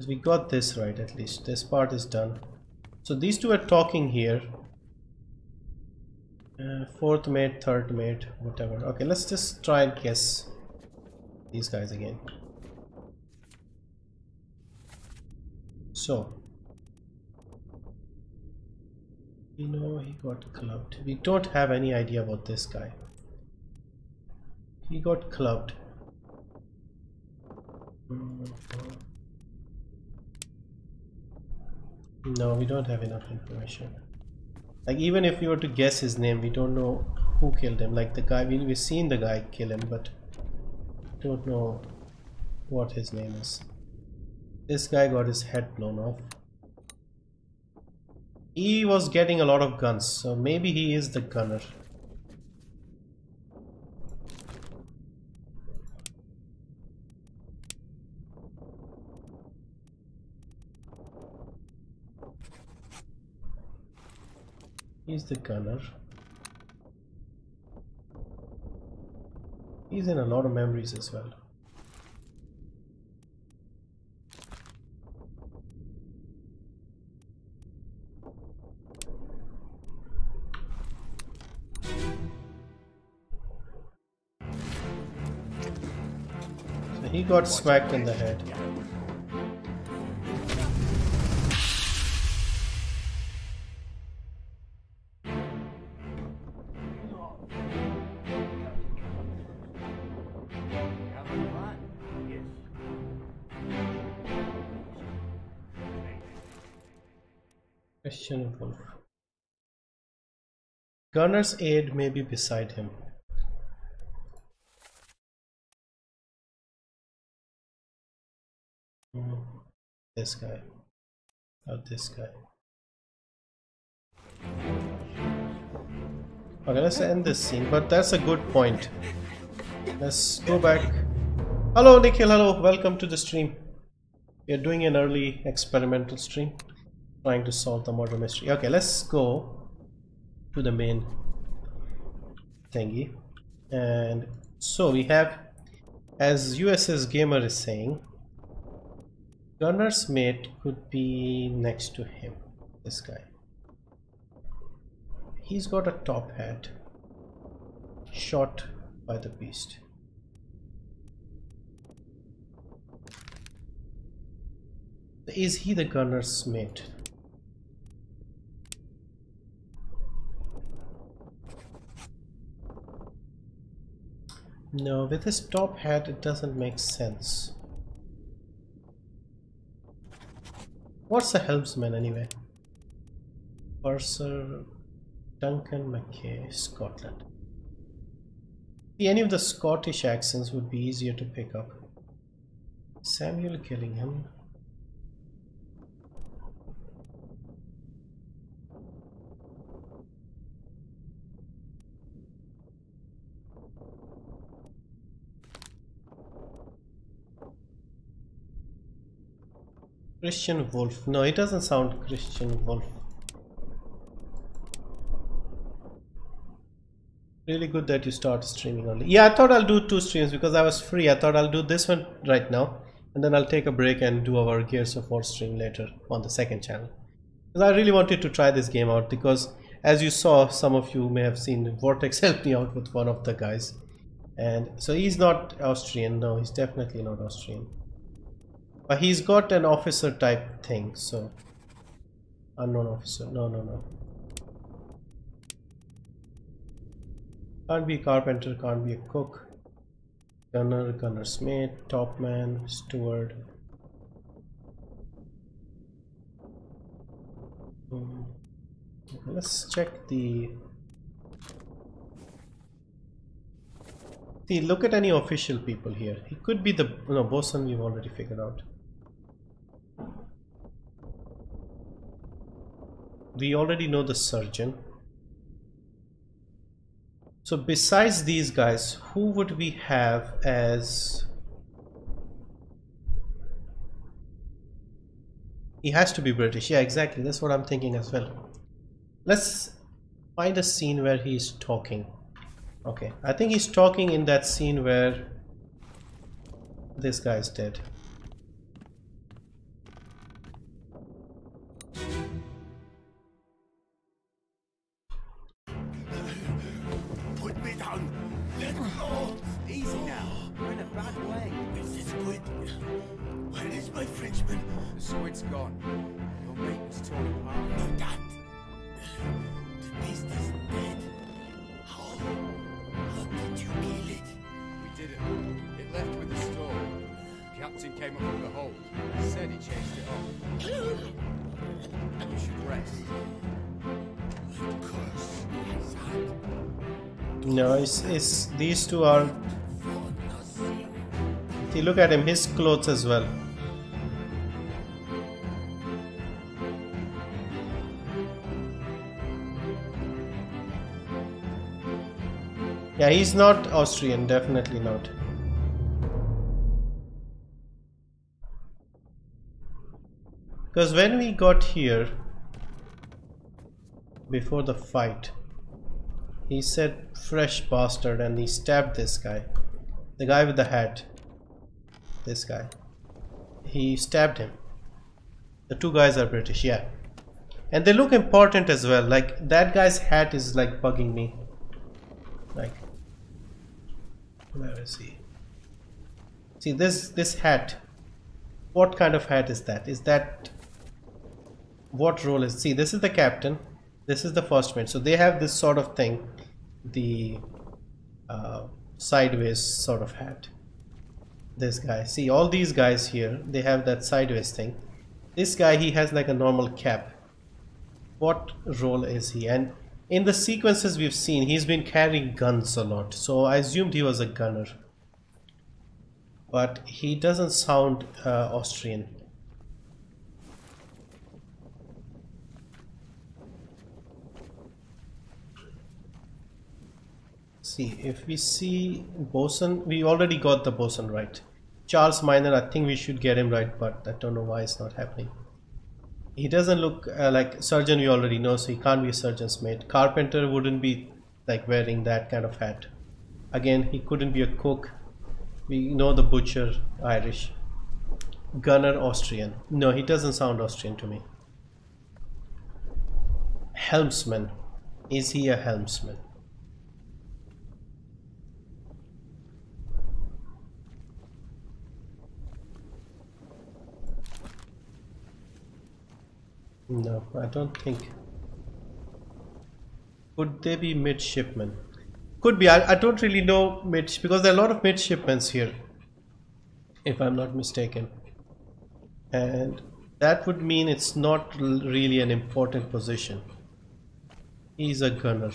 We got this right, at least. This part is done. So these two are talking here. Fourth mate, third mate, whatever. Okay, let's just try and guess these guys again. So. We know he got clubbed. We don't have any idea about this guy. He got clubbed. No, we don't have enough information. Like even if we were to guess his name, we don't know who killed him. Like the guy, we've seen the guy kill him, but don't know what his name is. This guy got his head blown off. He was getting a lot of guns, so maybe he is the gunner. He's the gunner. He's in a lot of memories as well. So he got smacked in the head. Question Wolf. Gunner's aide may be beside him. This guy. Or this guy. Okay, let's end this scene, but that's a good point. Let's go back. Hello Nikhil, hello, welcome to the stream. We are doing an early experimental stream, trying to solve the murder mystery. Okay, let's go to the main thingy. And so we have, as USS Gamer is saying, Gunner's mate could be next to him, this guy. He's got a top hat, shot by the beast. is he the gunner's mate? No, with his top hat it doesn't make sense. What's a helmsman anyway? Purser, Duncan McKay, Scotland. See, any of the Scottish accents would be easier to pick up. Samuel Gillingham. Christian Wolf. No, it doesn't sound Christian Wolf. Really good that you start streaming only. Yeah, I thought I'll do 2 streams because I was free. I thought I'll do this one right now and then I'll take a break and do our Gears of War stream later on the second channel. Because I really wanted to try this game out because as you saw, some of you may have seen Vortex helped me out with one of the guys. And so he's not Austrian. No, he's definitely not Austrian. But he's got an officer type thing, so unknown officer. No. Can't be a carpenter, can't be a cook. Gunner, gunner's mate, topman, steward. Okay, let's check the. See, look at any official people here. He could be the bosun. We've already figured out. We already know the surgeon. So besides these guys, who would we have as... He has to be British. Yeah, exactly. That's what I'm thinking as well. Let's find a scene where he's talking. Okay, I think he's talking in that scene where this guy's dead. Put me down. Let go. Easy now. You're in a bad way. It's the squid. Where is my Frenchman? The squid's gone. Your mate was torn apart. Not that. The beast is dead. How? How did you kill it? We didn't. It left with the storm. Captain came up with the hold. Said he chased it off. You should rest. Of course. No, it's these two are. See, look at him. His clothes as well. Yeah, he's not Austrian, definitely not. Because when we got here, before the fight, he said fresh bastard and he stabbed this guy. The guy with the hat. This guy. He stabbed him. The two guys are British, yeah. And they look important as well. Like that guy's hat is like bugging me. Like, where is he? See this hat. What kind of hat is that? Is that what role is? See, this is the captain. This is the first mate. So they have this sort of thing, the sideways sort of hat. This guy. See, all these guys here, they have that sideways thing. This guy, he has like a normal cap. What role is he? And in the sequences we've seen, he's been carrying guns a lot. So I assumed he was a gunner. But he doesn't sound Austrian. See, if we see bosun, we already got the bosun right. Charles Minor, I think we should get him right, but I don't know why it's not happening. He doesn't look like surgeon, we already know, so he can't be a surgeon's mate. Carpenter wouldn't be like wearing that kind of hat. Again, he couldn't be a cook. We know the butcher, Irish. Gunner, Austrian. No, he doesn't sound Austrian to me. Helmsman. Is he a helmsman? No, I don't think. Could they be midshipmen? Could be. I don't really know because there are a lot of midshipmen here, if I'm not mistaken. And that would mean it's not really an important position. He's a gunner.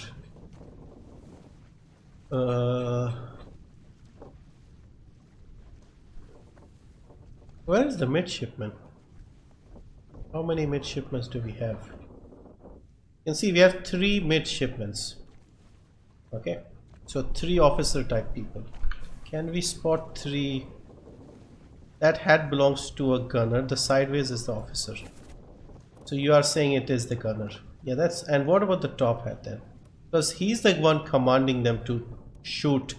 Where is the midshipman? How many midshipmen do we have? You can see we have 3 midshipmen. Okay, so 3 officer type people. Can we spot 3? That hat belongs to a gunner. The sideways is the officer. So you are saying it is the gunner. Yeah, that's. And what about the top hat then? Because he's the one commanding them to shoot.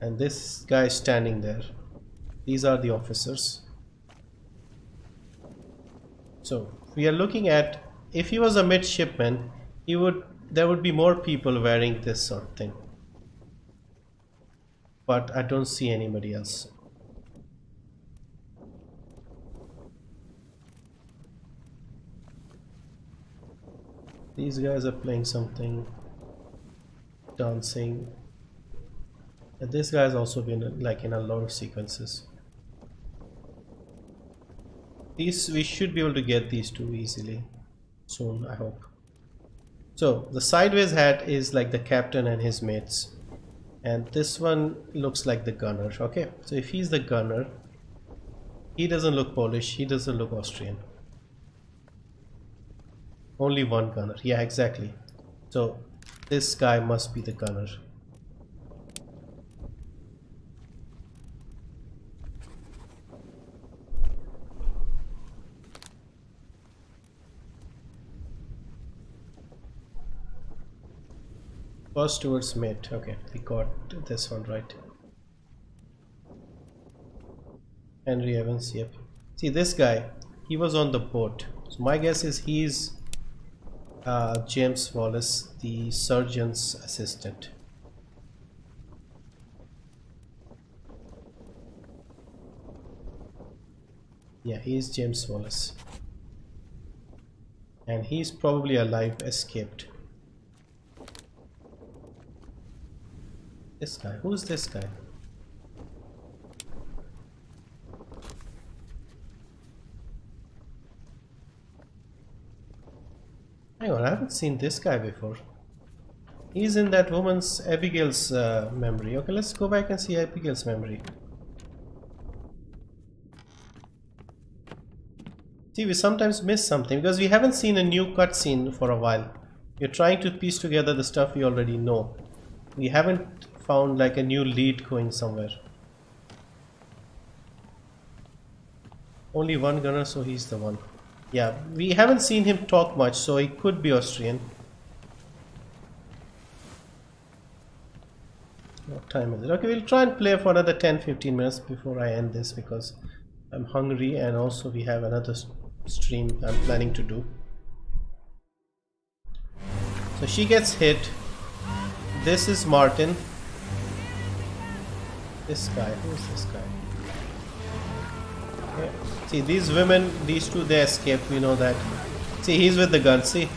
And this guy is standing there. These are the officers. So we are looking at, if he was a midshipman, there would be more people wearing this sort of thing. But I don't see anybody else. These guys are playing something, dancing. And this guy has also been like in a lot of sequences. These, we should be able to get these 2 easily soon, I hope. So the sideways hat is like the captain and his mates, and this one looks like the gunner. Okay, so if he's the gunner, he doesn't look Polish, he doesn't look Austrian. Only one gunner. Yeah, exactly. So this guy must be the gunner. First towards mid. Okay, we got this one right. Henry Evans, yep. See, this guy, he was on the boat. So my guess is he's James Wallace, the surgeon's assistant. Yeah, he's James Wallace. And he's probably alive, escaped. This guy, who's this guy? Hang on, I haven't seen this guy before. He's in that woman's, Abigail's memory. Okay, let's go back and see Abigail's memory. See, we sometimes miss something because we haven't seen a new cutscene for a while. We're trying to piece together the stuff we already know. We haven't found like a new lead going somewhere. Only one gunner, so he's the one. Yeah, we haven't seen him talk much, so he could be Austrian. What time is it? Okay, we'll try and play for another 10-15 minutes before I end this because I'm hungry, and also we have another stream I'm planning to do. So she gets hit. This is Martin. This guy, who's this guy? Okay. See, these women, these two, they escaped, we know that. See, he's with the gun, see?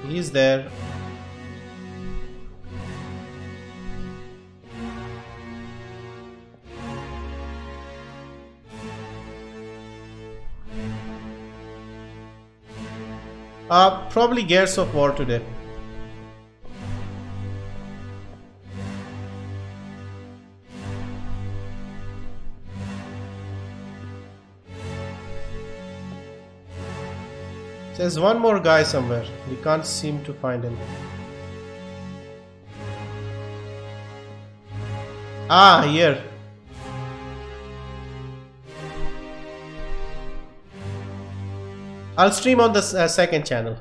He's there. Probably Gears of War today. There's one more guy somewhere. We can't seem to find him. Ah, here. I'll stream on the second channel.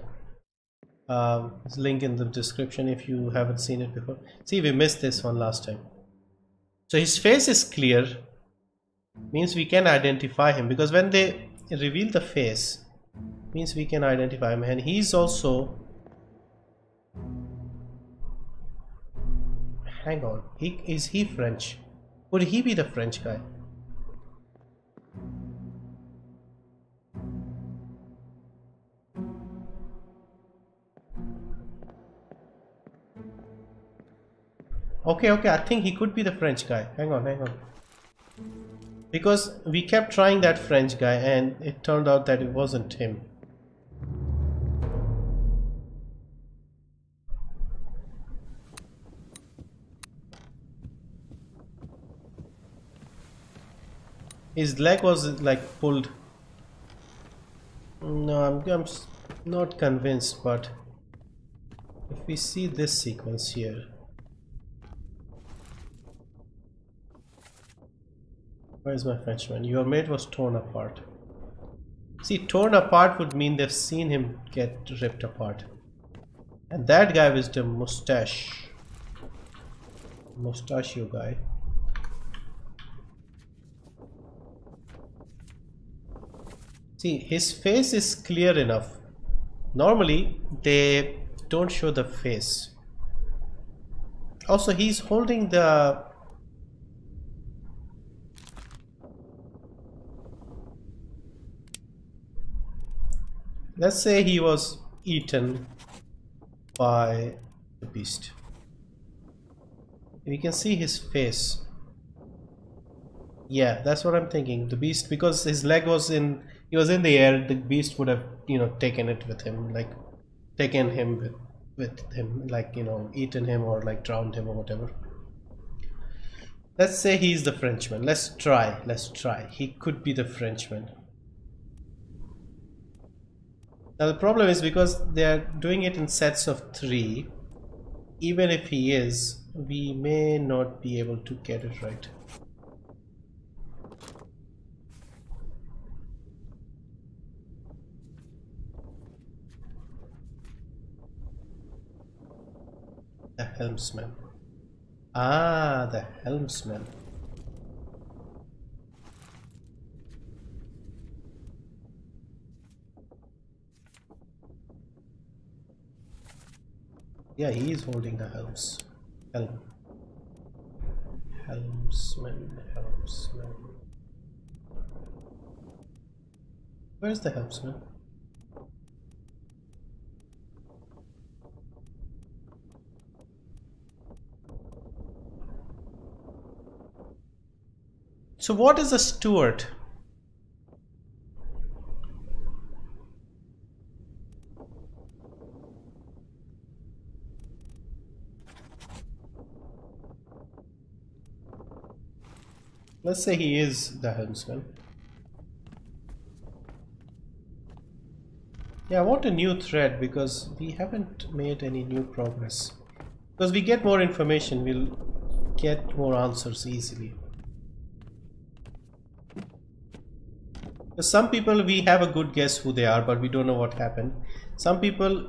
There's a link in the description if you haven't seen it before. See, we missed this one last time. So his face is clear. Means we can identify him, because when they reveal the face, means we can identify him. And he's also hang on. Is he French? Would he be the French guy? Okay, I think he could be the French guy. Hang on. Because we kept trying that French guy and it turned out that it wasn't him. His leg was like pulled. No, I'm not convinced, but if we see this sequence here. Where's my Frenchman? Your mate was torn apart. See, torn apart would mean they've seen him get ripped apart. And that guy was the mustachio guy. See, his face is clear enough. Normally, they don't show the face. Also, he's holding the... Let's say he was eaten by the beast. We can see his face. Yeah, that's what I'm thinking. The beast, because his leg was in... He was in the air, the beast would have, taken it with him, like taken him with him, like, eaten him or like drowned him or whatever. Let's say he's the Frenchman. Let's try. He could be the Frenchman. Now the problem is because they are doing it in sets of 3, even if he is, we may not be able to get it right. The helmsman. Ah, the helmsman. Yeah, he is holding the helm. Helmsman. Where's the helmsman? So what is a steward? Let's say he is the helmsman. Yeah, I want a new thread because we haven't made any new progress. Because we get more information, we'll get more answers easily. Some people we have a good guess who they are, but we don't know what happened. Some people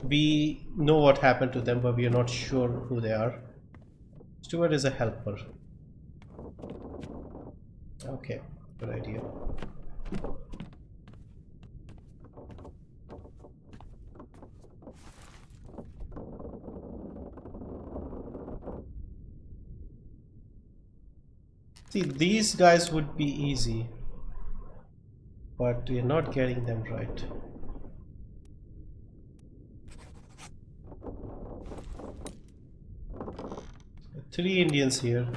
we know what happened to them, but we are not sure who they are. Steward is a helper. Okay, good idea. See, these guys would be easy, but we're not getting them right. Three Indians here.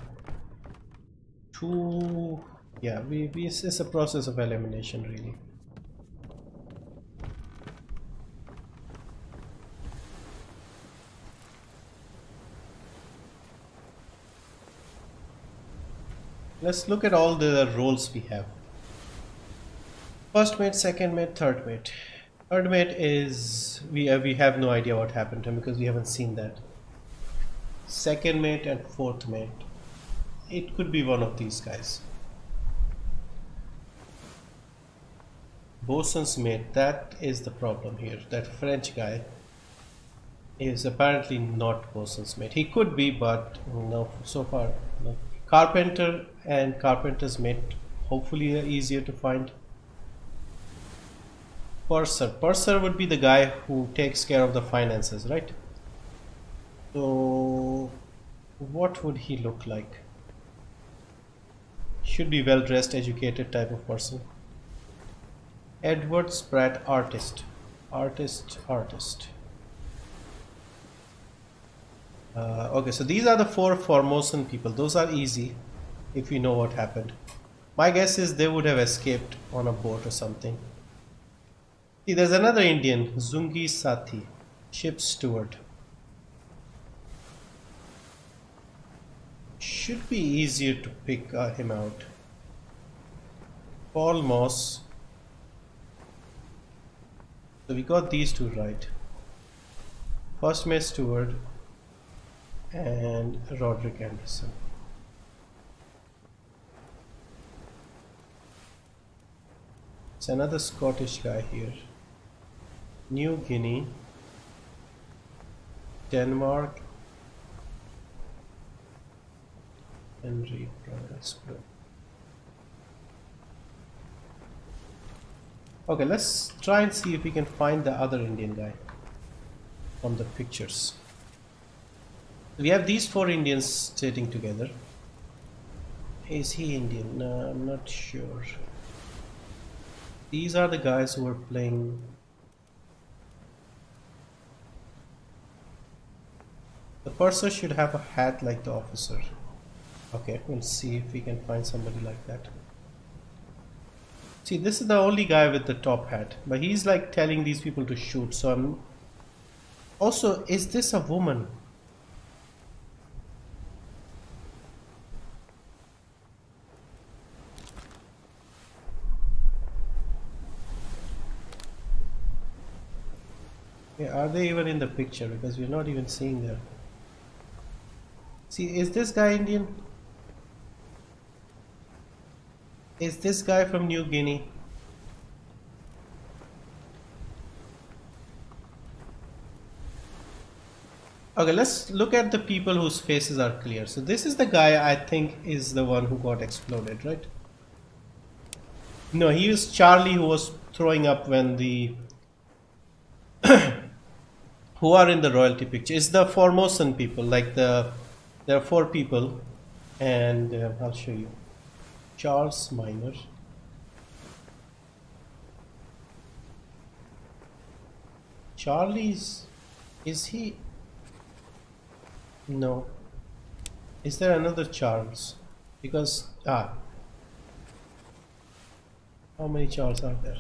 Two. Yeah, it's a process of elimination, really. Let's look at all the roles we have. First mate, second mate, third mate. Third mate is we have no idea what happened to him because we haven't seen that. Second mate and fourth mate. It could be one of these guys. Bosun's mate, that is the problem here. That French guy is apparently not Bosun's mate. He could be, but no, so far no. Carpenter and carpenter's mate, hopefully easier to find. Purser would be the guy who takes care of the finances, right? So What would he look like? Should be well dressed, educated type of person. Edward Spratt, artist. Okay, so these are the 4 Formosan people. Those are easy if we know what happened. My guess is they would have escaped on a boat or something. See, there's another Indian, Zungi Sathi, ship's steward. Should be easier to pick him out. Paul Moss. So we got these 2 right. First mate steward and Roderick Anderson. It's another Scottish guy here. New Guinea, Denmark, Henry Price. Okay, let's try and see if we can find the other Indian guy from the pictures. We have these 4 Indians sitting together. Is he Indian? No, I'm not sure. These are the guys who are playing. The purser should have a hat like the officer. Okay, we'll see if we can find somebody like that. See, this is the only guy with the top hat, but he's like telling these people to shoot. So I'm also, is this a woman? Yeah, are they even in the picture? Because we're not even seeing them. See, is this guy Indian? Is this guy from New Guinea? Okay, let's look at the people whose faces are clear. So this is the guy I think is the one who got exploded, right? No, he was Charlie who was throwing up when the who are in the royalty picture. It's the Formosan people, like there are 4 people, and I'll show you. Charles Minor, Charlie's, is he? No. Is there another Charles? Because how many Charles are there?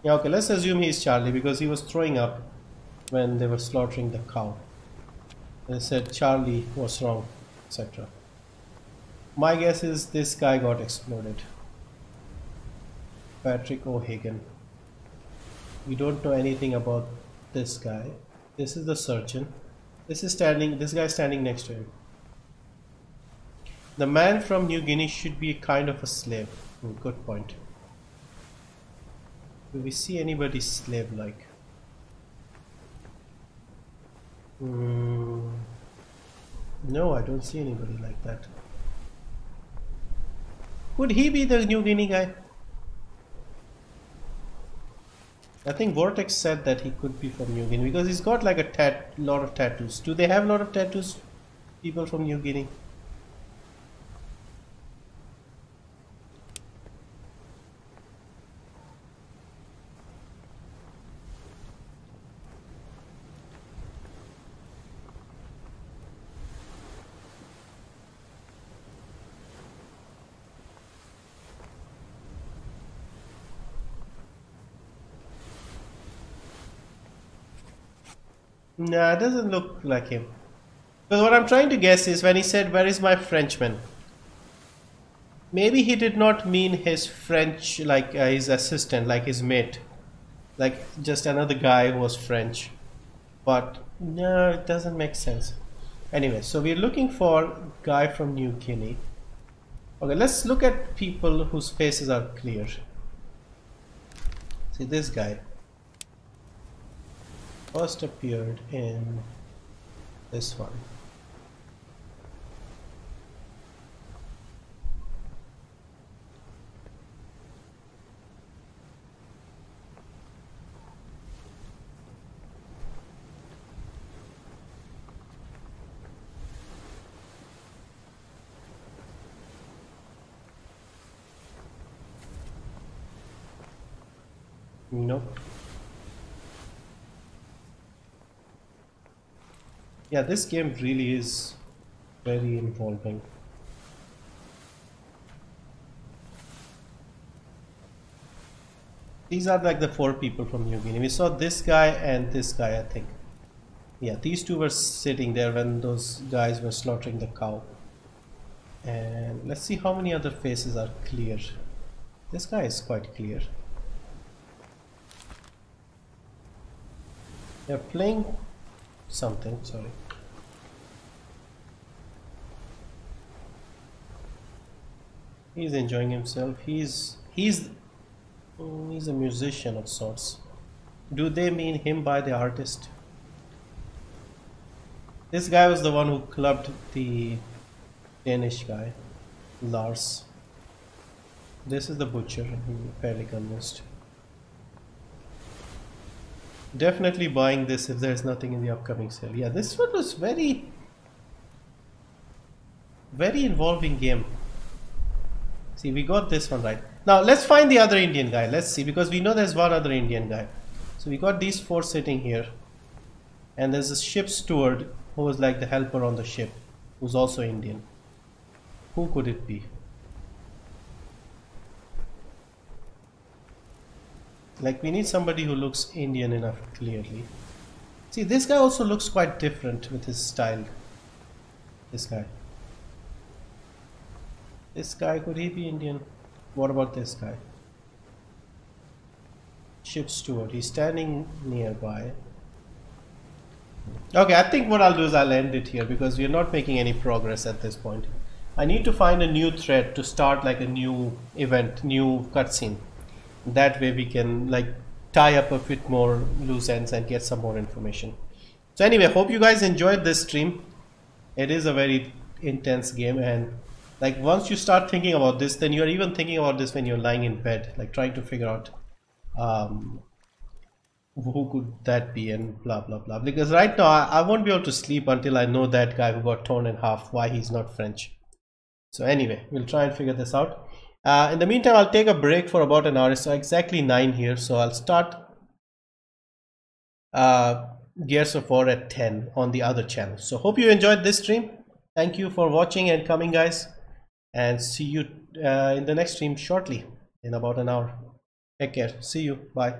Yeah, okay, let's assume he's Charlie because he was throwing up when they were slaughtering the cow. They said Charlie was wrong, etc. My guess is this guy got exploded. Patrick O'Hagan. We don't know anything about this guy. This is the surgeon. This guy standing next to him. The man from New Guinea should be kind of a slave. Good point. Do we see anybody slave-like? No, I don't see anybody like that. Could he be the New Guinea guy? I think Vortex said that he could be from New Guinea because he's got like a lot of tattoos. Do they have a lot of tattoos, people from New Guinea? Nah, it doesn't look like him. But what I'm trying to guess is when he said, "Where is my Frenchman?" Maybe he did not mean his French, like his assistant, like his mate. Like just another guy who was French. But no, it doesn't make sense. Anyway, so we're looking for a guy from New Guinea. Okay, let's look at people whose faces are clear. See this guy. First appeared in this one. Nope. Yeah, this game really is very involving. These are like the 4 people from New Guinea. We saw this guy and this guy, I think. Yeah, these 2 were sitting there when those guys were slaughtering the cow. And let's see how many other faces are clear. This guy is quite clear. They're playing something, sorry. He's enjoying himself. He's a musician of sorts. Do they mean him by the artist? This guy was the one who clubbed the Danish guy, Lars. This is the butcher, I'm fairly convinced. Definitely buying this if there's nothing in the upcoming sale. Yeah, this one was very involving game. See, we got this one right. Now let's find the other Indian guy. Let's see, because we know there's one other Indian guy. So we got these 4 sitting here. And there's a ship steward who was like the helper on the ship, who's also Indian. Who could it be? Like, we need somebody who looks Indian enough clearly. See, this guy also looks quite different with his style. This guy. This guy, could he be Indian? What about this guy? Ship steward. He's standing nearby. Okay, I think what I'll do is I'll end it here because we're not making any progress at this point. I need to find a new thread to start like a new event, new cutscene. That way we can like tie up a bit more loose ends and get some more information. So anyway, hope you guys enjoyed this stream. It is a very intense game, and like once you start thinking about this, then you're even thinking about this when you're lying in bed, like trying to figure out who could that be and blah blah blah. Because right now I won't be able to sleep until I know that guy who got torn in half, why he's not French. So anyway, we'll try and figure this out. In the meantime, I'll take a break for about an hour. So exactly 9 here. So I'll start Gears of War at 10 on the other channel. So hope you enjoyed this stream. Thank you for watching and coming, guys. And see you in the next stream shortly in about an hour. Take care. See you. Bye.